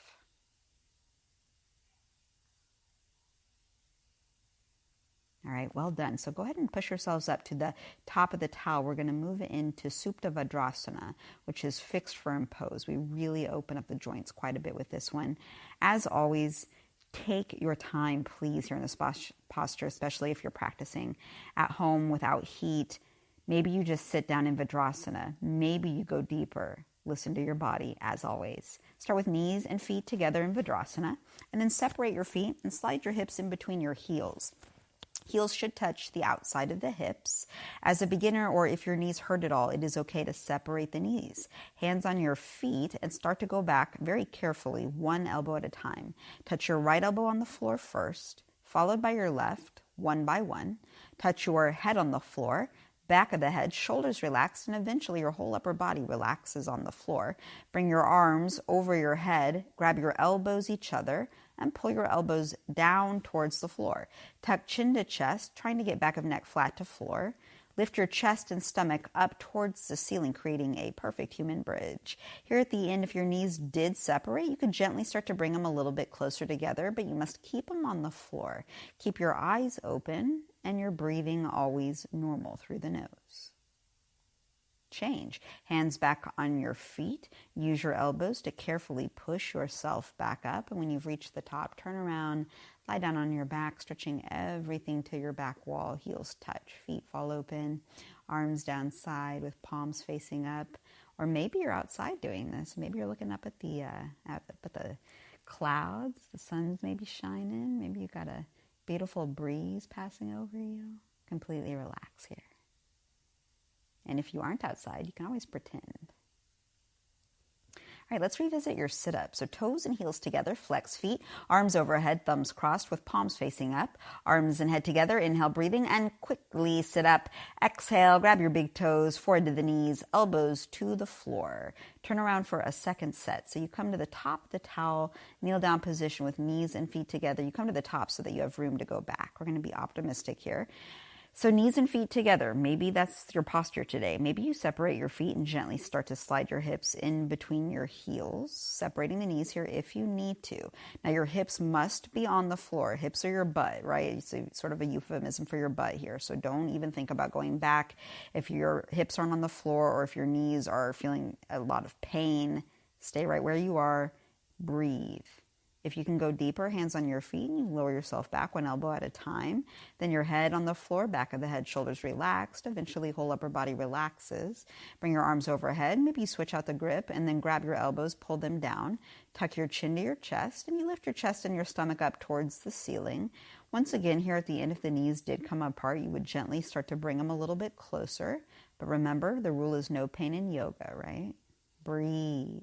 All right, well done. So go ahead and push yourselves up to the top of the towel. We're going to move into Supta Vajrasana, which is fixed firm pose. We really open up the joints quite a bit with this one. As always, take your time, please, here in this posture, especially if you're practicing at home without heat. Maybe you just sit down in Vajrasana. Maybe you go deeper. Listen to your body, as always. Start with knees and feet together in Vajrasana, and then separate your feet and slide your hips in between your heels. Heels should touch the outside of the hips. As a beginner, or if your knees hurt at all, it is okay to separate the knees. Hands on your feet and start to go back very carefully, 1 elbow at a time. Touch your right elbow on the floor first, followed by your left, 1 by 1. Touch your head on the floor, back of the head, shoulders relaxed, and eventually your whole upper body relaxes on the floor. Bring your arms over your head, grab your elbows each other, and pull your elbows down towards the floor. Tuck chin to chest, trying to get back of neck flat to floor. Lift your chest and stomach up towards the ceiling, creating a perfect human bridge. Here at the end, if your knees did separate, you could gently start to bring them a little bit closer together, but you must keep them on the floor. Keep your eyes open and your breathing always normal through the nose. Change. Hands back on your feet. Use your elbows to carefully push yourself back up. And when you've reached the top, turn around, lie down on your back, stretching everything to your back wall. Heels touch, feet fall open, arms down side with palms facing up. Or maybe you're outside doing this. Maybe you're looking up at the clouds. The sun's maybe shining. Maybe you've got a beautiful breeze passing over you. Completely relax here. And if you aren't outside, you can always pretend. All right, let's revisit your sit-up. So toes and heels together, flex feet, arms overhead, thumbs crossed with palms facing up, arms and head together, inhale, breathing, and quickly sit up. Exhale, grab your big toes, forward to the knees, elbows to the floor. Turn around for a second set. So you come to the top of the towel, kneel down position with knees and feet together. You come to the top so that you have room to go back. We're going to be optimistic here. So knees and feet together. Maybe that's your posture today. Maybe you separate your feet and gently start to slide your hips in between your heels, separating the knees here if you need to. Now your hips must be on the floor. Hips are your butt, right? It's sort of a euphemism for your butt here. So don't even think about going back if your hips aren't on the floor or if your knees are feeling a lot of pain. Stay right where you are. Breathe. If you can go deeper, hands on your feet, and you lower yourself back 1 elbow at a time. Then your head on the floor, back of the head, shoulders relaxed. Eventually, whole upper body relaxes. Bring your arms overhead. Maybe you switch out the grip, and then grab your elbows, pull them down. Tuck your chin to your chest, and you lift your chest and your stomach up towards the ceiling. Once again, here at the end, if the knees did come apart, you would gently start to bring them a little bit closer. But remember, the rule is no pain in yoga, right? Breathe.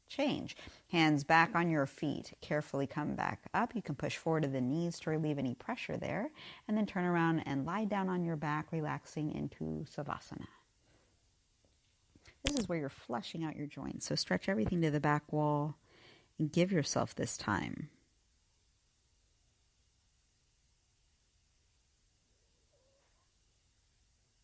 Change. Hands back on your feet. Carefully come back up. You can push forward to the knees to relieve any pressure there. And then turn around and lie down on your back, relaxing into Savasana. This is where you're flushing out your joints. So stretch everything to the back wall and give yourself this time.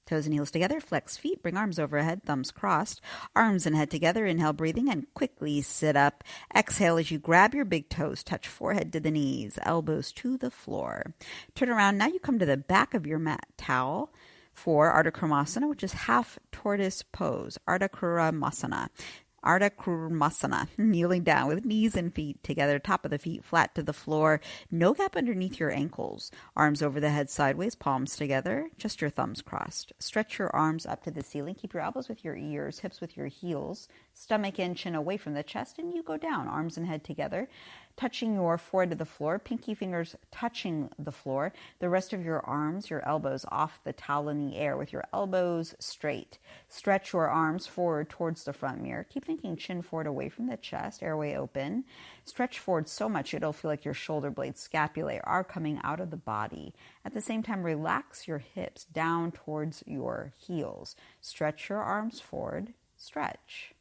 Toes and heels together, flex feet, bring arms overhead, thumbs crossed, arms and head together, inhale, breathing, and quickly sit up. Exhale as you grab your big toes, touch forehead to the knees, elbows to the floor. Turn around, now you come to the back of your mat towel for Ardha Kurmasana, which is half tortoise pose, Ardha Kurmasana. Ardha Kurmasana, kneeling down with knees and feet together, top of the feet flat to the floor, no gap underneath your ankles, arms over the head sideways, palms together, just your thumbs crossed. Stretch your arms up to the ceiling, keep your elbows with your ears, hips with your heels, stomach in, chin away from the chest, and you go down, arms and head together, touching your forehead to the floor, pinky fingers touching the floor, the rest of your arms, your elbows off the towel in the air with your elbows straight. Stretch your arms forward towards the front mirror. Keep thinking chin forward away from the chest, airway open. Stretch forward so much it'll feel like your shoulder blades, scapulae are coming out of the body. At the same time, relax your hips down towards your heels. Stretch your arms forward, stretch.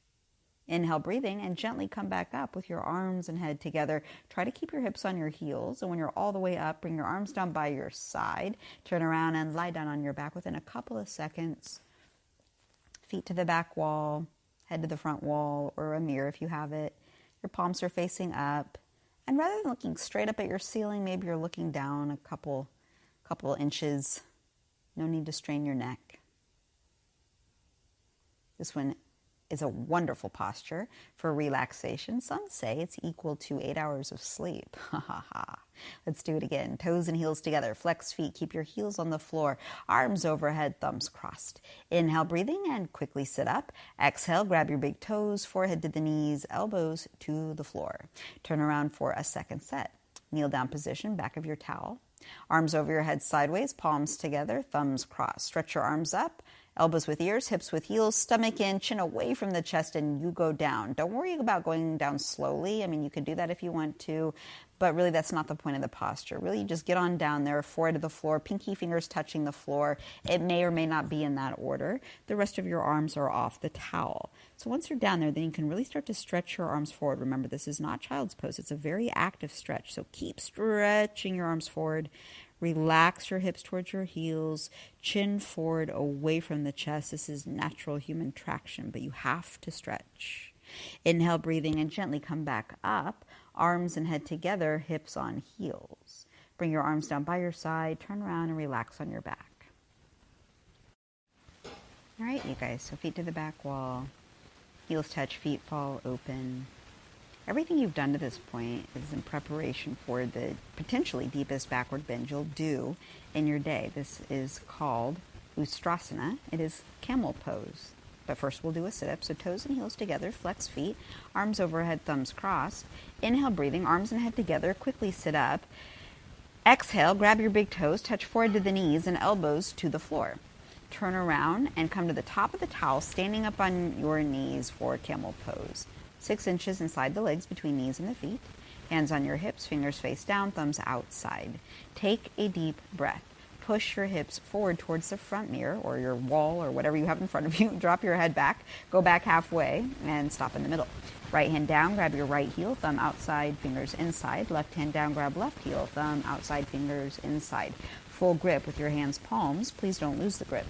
Inhale, breathing, and gently come back up with your arms and head together. Try to keep your hips on your heels. And when you're all the way up, bring your arms down by your side. Turn around and lie down on your back within a couple of seconds. Feet to the back wall, head to the front wall, or a mirror if you have it. Your palms are facing up. And rather than looking straight up at your ceiling, maybe you're looking down a couple inches. No need to strain your neck. This one is a wonderful posture for relaxation. Some say it's equal to 8 hours of sleep. Let's do it again. Toes and heels together. Flex feet. Keep your heels on the floor. Arms overhead, thumbs crossed. Inhale, breathing, and quickly sit up. Exhale, grab your big toes, forehead to the knees, elbows to the floor. Turn around for a second set. Kneel down position, back of your towel. Arms over your head sideways, palms together, thumbs crossed. Stretch your arms up. Elbows with ears, hips with heels, stomach in, chin away from the chest, and you go down. Don't worry about going down slowly. I mean, you could do that if you want to, but really that's not the point of the posture. Really, you just get on down there, forehead to the floor, pinky fingers touching the floor. It may or may not be in that order. The rest of your arms are off the towel. So once you're down there, then you can really start to stretch your arms forward. Remember, this is not child's pose. It's a very active stretch. So keep stretching your arms forward. Relax your hips towards your heels, chin forward away from the chest. This is natural human traction, but you have to stretch. Inhale, breathing, and gently come back up. Arms and head together, hips on heels. Bring your arms down by your side, turn around and relax on your back. All right, you guys, so feet to the back wall, heels touch, feet fall open. Everything you've done to this point is in preparation for the potentially deepest backward bend you'll do in your day. This is called Ustrasana. It is camel pose. But first we'll do a sit-up. So toes and heels together, flex feet, arms overhead, thumbs crossed. Inhale, breathing, arms and head together, quickly sit up. Exhale, grab your big toes, touch forward to the knees and elbows to the floor. Turn around and come to the top of the towel, standing up on your knees for camel pose. 6 inches inside the legs between knees and the feet. Hands on your hips, fingers face down, thumbs outside. Take a deep breath. Push your hips forward towards the front mirror or your wall or whatever you have in front of you. Drop your head back, go back halfway, and stop in the middle. Right hand down, grab your right heel, thumb outside, fingers inside. Left hand down, grab left heel, thumb outside, fingers inside. full grip with your hands palms. Please don't lose the grip.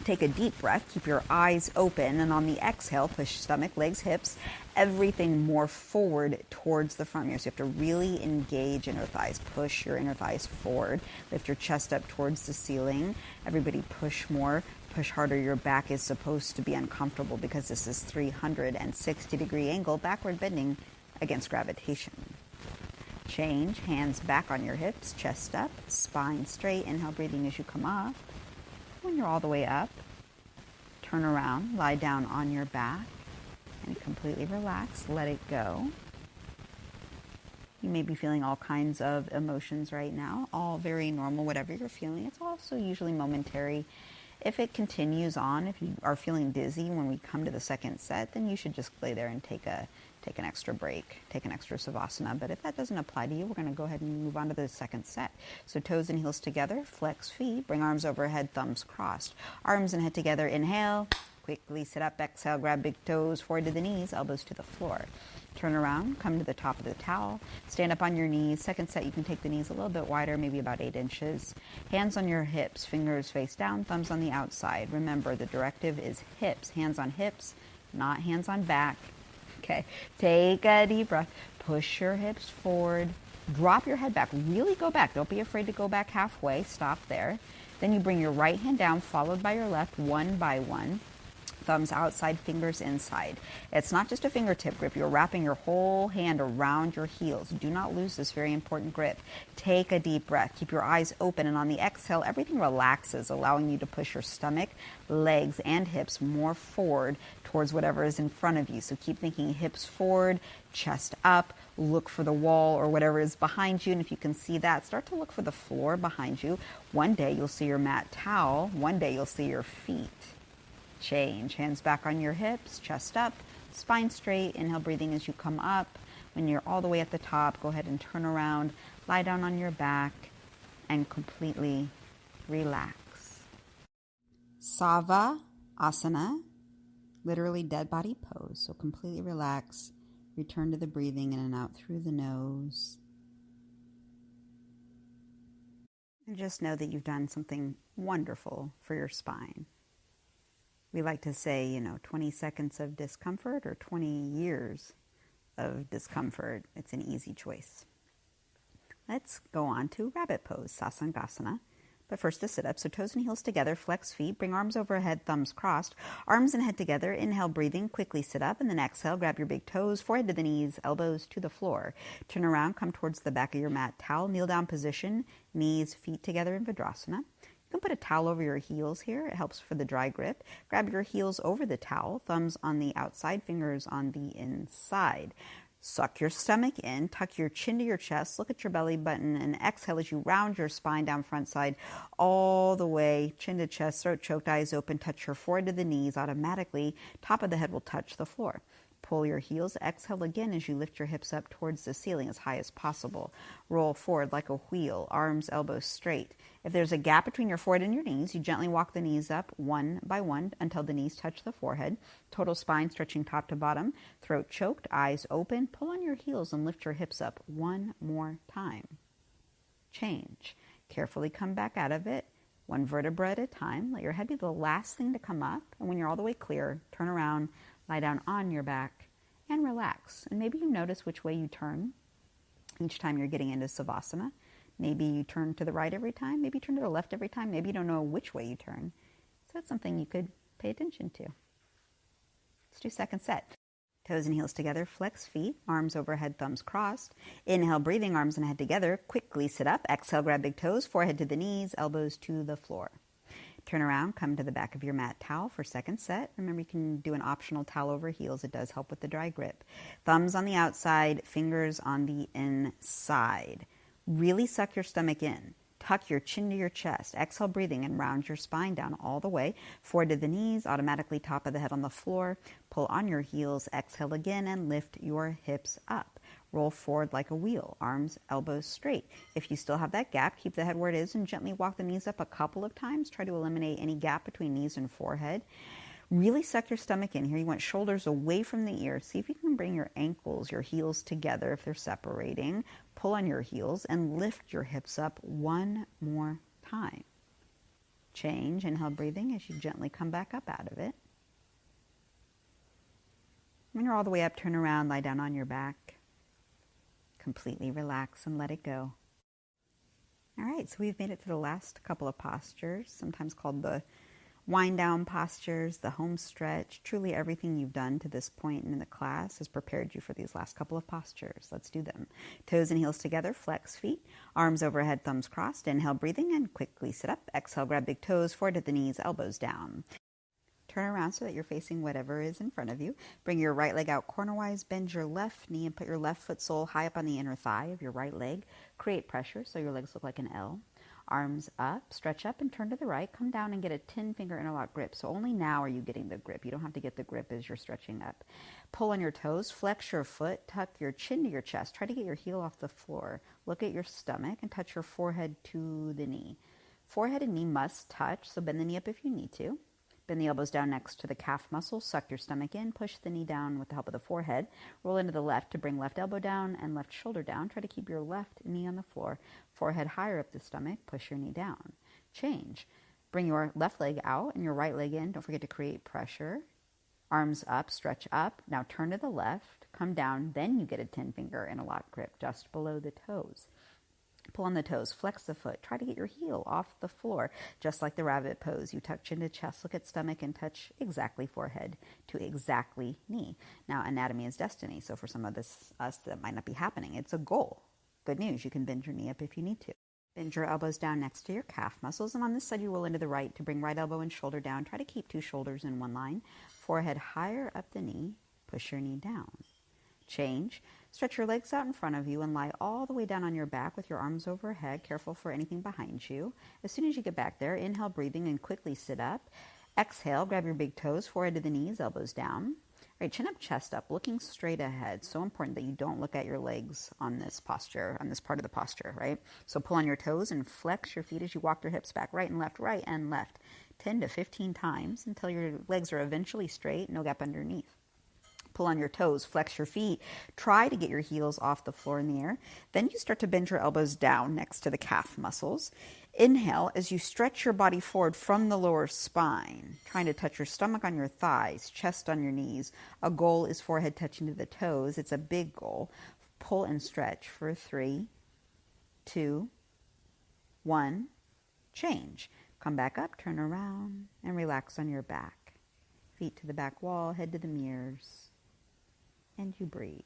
Take a deep breath, keep your eyes open, and on the exhale, push stomach, legs, hips, everything more forward towards the front here. So you have to really engage inner thighs. Push your inner thighs forward. Lift your chest up towards the ceiling. Everybody push more, push harder. Your back is supposed to be uncomfortable because this is 360-degree angle, backward bending against gravitation. Change, hands back on your hips, chest up, spine straight. Inhale, breathing as you come up. When you're all the way up, turn around, lie down on your back, and completely relax. Let it go. You may be feeling all kinds of emotions right now, all very normal, whatever you're feeling. It's also usually momentary. If it continues on, if you are feeling dizzy when we come to the second set, then you should just lay there and take an extra break, take an extra Savasana. But if that doesn't apply to you, we're going to go ahead and move on to the second set. So toes and heels together, flex feet, bring arms overhead, thumbs crossed. Arms and head together, inhale, quickly sit up, exhale, grab big toes forward to the knees, elbows to the floor. Turn around, come to the top of the towel, stand up on your knees. Second set, you can take the knees a little bit wider, maybe about 8 inches. Hands on your hips, fingers face down, thumbs on the outside. Remember, the directive is hips, hands on hips, not hands on back. Okay, take a deep breath, push your hips forward, drop your head back, really go back. Don't be afraid to go back halfway, stop there. Then you bring your right hand down, followed by your left, one by one. Thumbs outside, fingers inside. It's not just a fingertip grip. You're wrapping your whole hand around your heels. Do not lose this very important grip. Take a deep breath. Keep your eyes open, and on the exhale, everything relaxes, allowing you to push your stomach, legs, and hips more forward towards whatever is in front of you. So keep thinking hips forward, chest up, look for the wall or whatever is behind you. And if you can see that, start to look for the floor behind you. One day you'll see your mat towel. One day you'll see your feet. Change. Hands back on your hips, chest up, spine straight. Inhale, breathing as you come up. When you're all the way at the top, go ahead and turn around, lie down on your back, and completely relax. Savasana, literally dead body pose. So completely relax. Return to the breathing in and out through the nose. And just know that you've done something wonderful for your spine. We like to say, 20 seconds of discomfort or 20 years of discomfort. It's an easy choice. Let's go on to rabbit pose, Sasangasana. But first a sit-up. So toes and heels together, flex feet, bring arms overhead, thumbs crossed. Arms and head together, inhale, breathing, quickly sit up. And then exhale, grab your big toes, forehead to the knees, elbows to the floor. Turn around, come towards the back of your mat towel, kneel down position, knees, feet together in Padahastasana. You can put a towel over your heels here. It helps for the dry grip. Grab your heels over the towel, thumbs on the outside, fingers on the inside. Suck your stomach in, tuck your chin to your chest, look at your belly button, and exhale as you round your spine down front side all the way, chin to chest, throat choked, eyes open, touch your forehead to the knees. Automatically, top of the head will touch the floor. Pull your heels, exhale again as you lift your hips up towards the ceiling as high as possible. Roll forward like a wheel, arms, elbows straight. If there's a gap between your forehead and your knees, you gently walk the knees up one by one until the knees touch the forehead. Total spine stretching top to bottom, throat choked, eyes open. Pull on your heels and lift your hips up one more time. Change. Carefully come back out of it, one vertebra at a time. Let your head be the last thing to come up. And when you're all the way clear, turn around, lie down on your back, and relax. And maybe you notice which way you turn each time you're getting into Savasana. Maybe you turn to the right every time. Maybe you turn to the left every time. Maybe you don't know which way you turn. So that's something you could pay attention to. Let's do second set. Toes and heels together, flex feet, arms overhead, thumbs crossed. Inhale, breathing, arms and head together. Quickly sit up. Exhale, grab big toes, forehead to the knees, elbows to the floor. Turn around, come to the back of your mat towel for second set. Remember, you can do an optional towel over heels. It does help with the dry grip. Thumbs on the outside, fingers on the inside. Really suck your stomach in. Tuck your chin to your chest. Exhale, breathing, and round your spine down all the way. Forward to the knees, automatically top of the head on the floor. Pull on your heels. Exhale again and lift your hips up. Roll forward like a wheel, arms, elbows straight. If you still have that gap, keep the head where it is and gently walk the knees up a couple of times. Try to eliminate any gap between knees and forehead. Really suck your stomach in here. You want shoulders away from the ears. See if you can bring your ankles, your heels together if they're separating. Pull on your heels and lift your hips up one more time. Change, inhale, breathing as you gently come back up out of it. When you're all the way up, turn around, lie down on your back. Completely relax and let it go. All right, so we've made it to the last couple of postures, sometimes called the wind down postures, the home stretch. Truly everything you've done to this point in the class has prepared you for these last couple of postures. Let's do them. Toes and heels together, flex feet, arms overhead, thumbs crossed. Inhale, breathing, and quickly sit up. Exhale, grab big toes, forward at the knees, elbows down. Turn around so that you're facing whatever is in front of you. Bring your right leg out cornerwise, bend your left knee and put your left foot sole high up on the inner thigh of your right leg. Create pressure so your legs look like an L. Arms up, stretch up and turn to the right. Come down and get a 10-finger interlock grip. So only now are you getting the grip. You don't have to get the grip as you're stretching up. Pull on your toes, flex your foot, tuck your chin to your chest. Try to get your heel off the floor. Look at your stomach and touch your forehead to the knee. Forehead and knee must touch, so bend the knee up if you need to. Bend the elbows down next to the calf muscle. Suck your stomach in. Push the knee down with the help of the forehead. Roll into the left to bring left elbow down and left shoulder down. Try to keep your left knee on the floor. Forehead higher up the stomach. Push your knee down. Change. Bring your left leg out and your right leg in. Don't forget to create pressure. Arms up, stretch up. Now turn to the left. Come down. Then you get a 10-finger interlock grip just below the toes. Pull on the toes, flex the foot. Try to get your heel off the floor, just like the rabbit pose. You tuck chin to chest, look at stomach, and touch exactly forehead to exactly knee. Now, anatomy is destiny, so for some of us that might not be happening. It's a goal. Good news, you can bend your knee up if you need to. Bend your elbows down next to your calf muscles, and on this side you roll into the right to bring right elbow and shoulder down. Try to keep two shoulders in one line. Forehead higher up the knee. Push your knee down. Change. Stretch your legs out in front of you and lie all the way down on your back with your arms overhead. Careful for anything behind you. As soon as you get back there, inhale, breathing, and quickly sit up. Exhale, grab your big toes, forehead to the knees, elbows down. All right, chin up, chest up, looking straight ahead. So important that you don't look at your legs on this posture, on this part of the posture, right? So pull on your toes and flex your feet as you walk your hips back, right and left, 10 to 15 times until your legs are eventually straight, no gap underneath. Pull on your toes, flex your feet. Try to get your heels off the floor in the air. Then you start to bend your elbows down next to the calf muscles. Inhale as you stretch your body forward from the lower spine, trying to touch your stomach on your thighs, chest on your knees. A goal is forehead touching to the toes. It's a big goal. Pull and stretch for 3, 2, 1. Change. Come back up, turn around, and relax on your back. Feet to the back wall, head to the mirrors. And you breathe.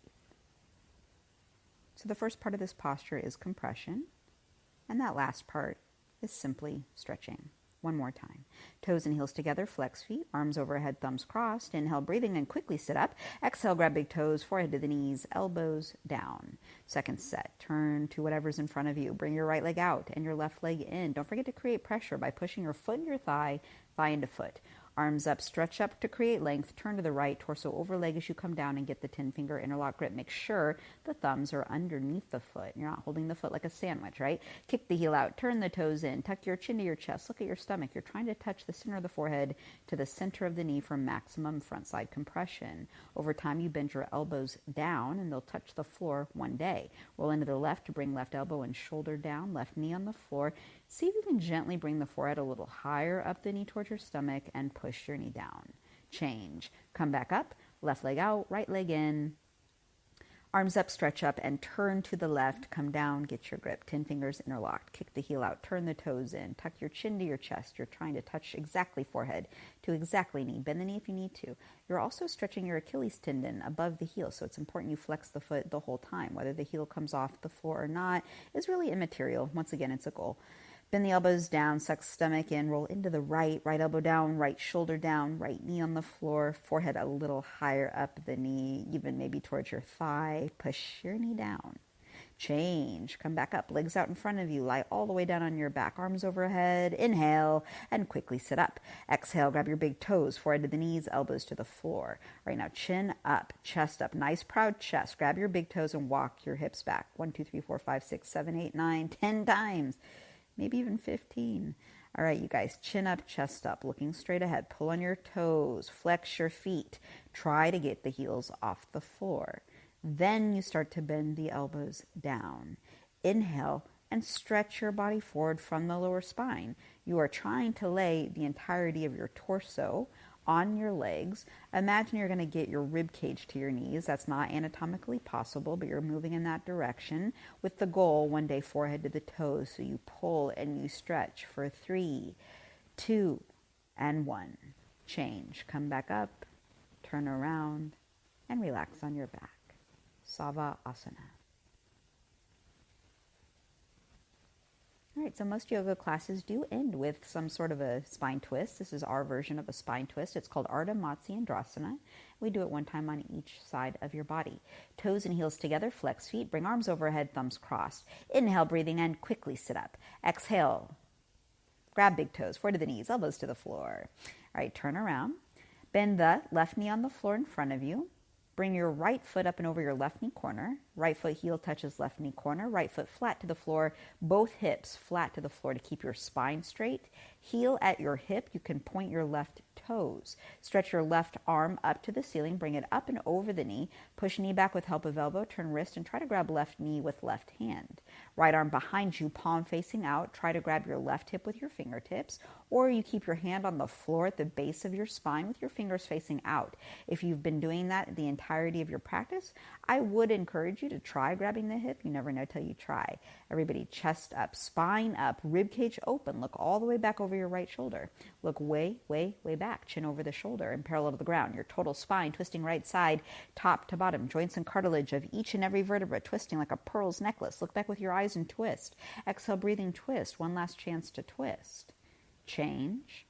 So the first part of this posture is compression, and that last part is simply stretching. One more time. Toes and heels together, flex feet, arms overhead, thumbs crossed. Inhale, breathing, and quickly sit up. Exhale, grab big toes, forehead to the knees, elbows down. Second set, turn to whatever's in front of you. Bring your right leg out and your left leg in. Don't forget to create pressure by pushing your foot and your thigh into foot. Arms up, stretch up to create length. Turn to the right, torso over leg as you come down and get the 10-finger interlock grip. Make sure the thumbs are underneath the foot. You're not holding the foot like a sandwich, right? Kick the heel out, turn the toes in, tuck your chin to your chest, look at your stomach. You're trying to touch the center of the forehead to the center of the knee for maximum front side compression. Over time, you bend your elbows down and they'll touch the floor one day. Roll into the left to bring left elbow and shoulder down, left knee on the floor. See if you can gently bring the forehead a little higher up the knee towards your stomach and push your knee down. Change. Come back up, left leg out, right leg in. Arms up, stretch up, and turn to the left. Come down, get your grip. 10 fingers interlocked. Kick the heel out, turn the toes in. Tuck your chin to your chest. You're trying to touch exactly forehead to exactly knee. Bend the knee if you need to. You're also stretching your Achilles tendon above the heel, so it's important you flex the foot the whole time. Whether the heel comes off the floor or not is really immaterial. Once again, it's a goal. Bend the elbows down, suck stomach in, roll into the right, right elbow down, right shoulder down, right knee on the floor, forehead a little higher up the knee, even maybe towards your thigh. Push your knee down. Change. Come back up, legs out in front of you, lie all the way down on your back, arms overhead. Inhale, and quickly sit up. Exhale, grab your big toes, forehead to the knees, elbows to the floor. Right now, chin up, chest up, nice proud chest. Grab your big toes and walk your hips back. 1, 2, 3, 4, 5, 6, 7, 8, 9, 10 times. Maybe even 15. All right, you guys, chin up, chest up, looking straight ahead. Pull on your toes, flex your feet. Try to get the heels off the floor. Then you start to bend the elbows down. Inhale, and stretch your body forward from the lower spine. You are trying to lay the entirety of your torso on your legs. Imagine you're going to get your rib cage to your knees. That's not anatomically possible, but you're moving in that direction with the goal one day forehead to the toes. So you pull and you stretch for 3, 2, and 1. Change. Come back up, turn around, and relax on your back. Savasana. All right, so most yoga classes do end with some sort of a spine twist. This is our version of a spine twist. It's called Ardha, Chandrasana. We do it one time on each side of your body. Toes and heels together, flex feet, bring arms overhead, thumbs crossed. Inhale, breathing in, quickly sit up. Exhale, grab big toes, forward to the knees, elbows to the floor. All right, turn around. Bend the left knee on the floor in front of you. Bring your right foot up and over your left knee corner. Right foot heel touches left knee corner. Right foot flat to the floor. Both hips flat to the floor to keep your spine straight. Heel at your hip. You can point your left toes. Stretch your left arm up to the ceiling. Bring it up and over the knee. Push knee back with help of elbow. Turn wrist and try to grab left knee with left hand. Right arm behind you, palm facing out. Try to grab your left hip with your fingertips. Or you keep your hand on the floor at the base of your spine with your fingers facing out. If you've been doing that the entirety of your practice, I would encourage you to try grabbing the hip. You never know till you try. Everybody, chest up, spine up, rib cage open. Look all the way back over your right shoulder. Look way, way, way back. Chin over the shoulder and parallel to the ground. Your total spine twisting right side, top to bottom. Joints and cartilage of each and every vertebra twisting like a pearl's necklace. Look back with your eyes and twist. Exhale, breathing, twist. One last chance to twist. Change.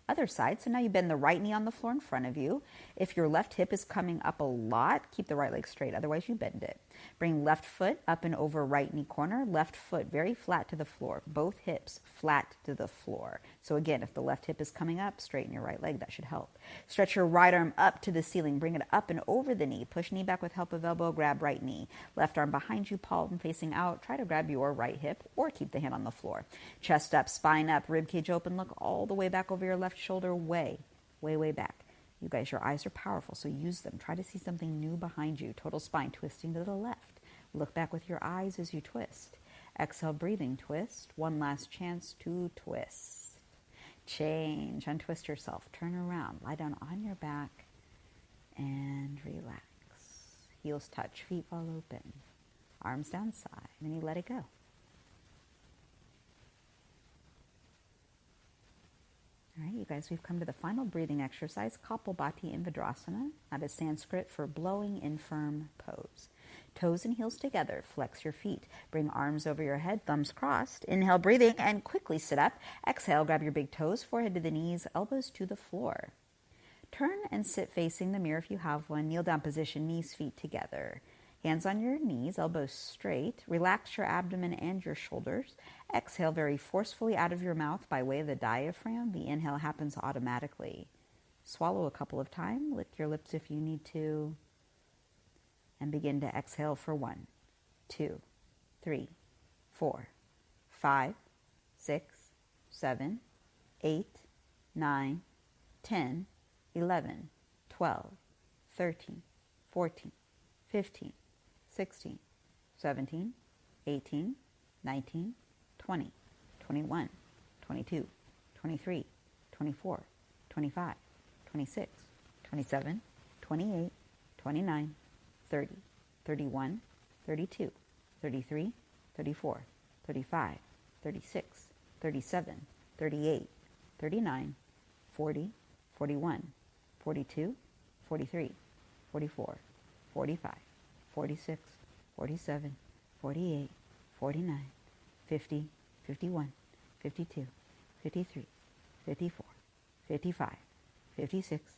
Other side. So now you bend the right knee on the floor in front of you. If your left hip is coming up a lot, keep the right leg straight. Otherwise, you bend it. Bring left foot up and over right knee corner. Left foot very flat to the floor. Both hips flat to the floor. So again, if the left hip is coming up, straighten your right leg. That should help. Stretch your right arm up to the ceiling. Bring it up and over the knee. Push knee back with help of elbow. Grab right knee. Left arm behind you, palm facing out. Try to grab your right hip or keep the hand on the floor. Chest up, spine up, rib cage open. Look all the way back over your left shoulder. Way, way, way back. You guys, your eyes are powerful, so use them. Try to see something new behind you. Total spine twisting to the left. Look back with your eyes as you twist. Exhale, breathing, twist. One last chance to twist. Change, untwist yourself. Turn around, lie down on your back, and relax. Heels touch, feet fall open. Arms down side, and then you let it go. All right, you guys, we've come to the final breathing exercise, Kapalbhati Invadrasana. That is Sanskrit for blowing in firm pose. Toes and heels together, flex your feet. Bring arms over your head, thumbs crossed. Inhale, breathing, and quickly sit up. Exhale, grab your big toes, forehead to the knees, elbows to the floor. Turn and sit facing the mirror if you have one. Kneel down position, knees, feet together. Hands on your knees, elbows straight. Relax your abdomen and your shoulders. Exhale very forcefully out of your mouth by way of the diaphragm. The inhale happens automatically. Swallow a couple of times. Lick your lips if you need to. And begin to exhale for 1, 2, 3, 4, 5, 6, 7, 8, 9, 10, 11, 12, 13, 14, 15, 16, 17, 18, 19, 20, 21, 22, 23, 24, 25, 26, 27, 28, 29, 30, 31, 32, 33, 34, 35, 36, 37, 38, 39, 40, 41, 42, 43, 44, 45, 46, 47, 48, 49, 50, 51, 52, 53, 54, 55, 56,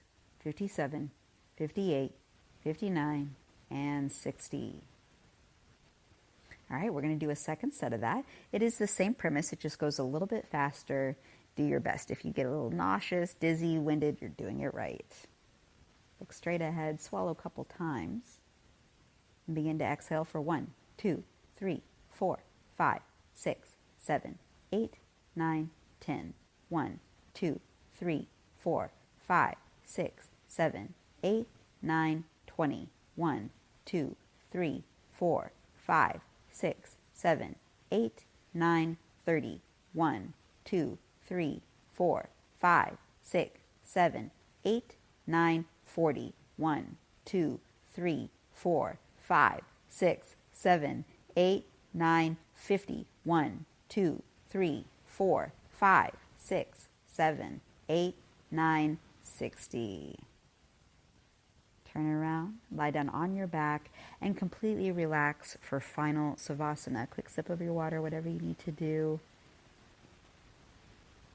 57, 58, 59, and 60. All right, we're going to do a second set of that. It is the same premise. It just goes a little bit faster. Do your best. If you get a little nauseous, dizzy, winded, you're doing it right. Look straight ahead. Swallow a couple times. And begin to exhale for 1, 2, 3, 4, 5, 6, 7, 8, 9, 10. 1, 2, 3, 4, 5, 6, 7, 8, 9, 20. 1, 2, 3, 4, 5, 6, 7, 8, 9, 30. 1, 2, 3, 4, 5, 6, 7, 8, 9, 40. 1, 2, 3, 4, 5, 6, 7, 8, 9, 50. 1, 2, 3, 4, 5, 6, 7, 8, 9, 60. Turn around, lie down on your back, and completely relax for final Savasana. Quick sip of your water, whatever you need to do.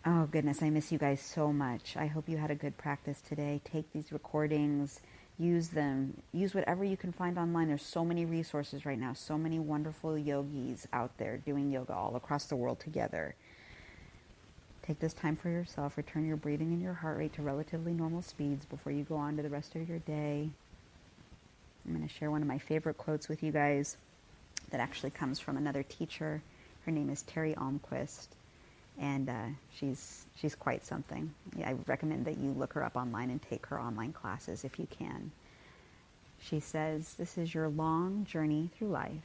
Oh goodness, I miss you guys so much. I hope you had a good practice today. Take these recordings, use them, use whatever you can find online. There's so many resources right now, so many wonderful yogis out there doing yoga all across the world together. Take this time for yourself. Return your breathing and your heart rate to relatively normal speeds before you go on to the rest of your day. I'm going to share one of my favorite quotes with you guys that actually comes from another teacher. Her name is Terry Almquist, and she's quite something. I recommend that you look her up online and take her online classes if you can. She says, "This is your long journey through life.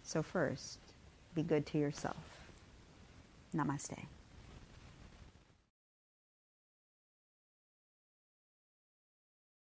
So first, be good to yourself." Namaste.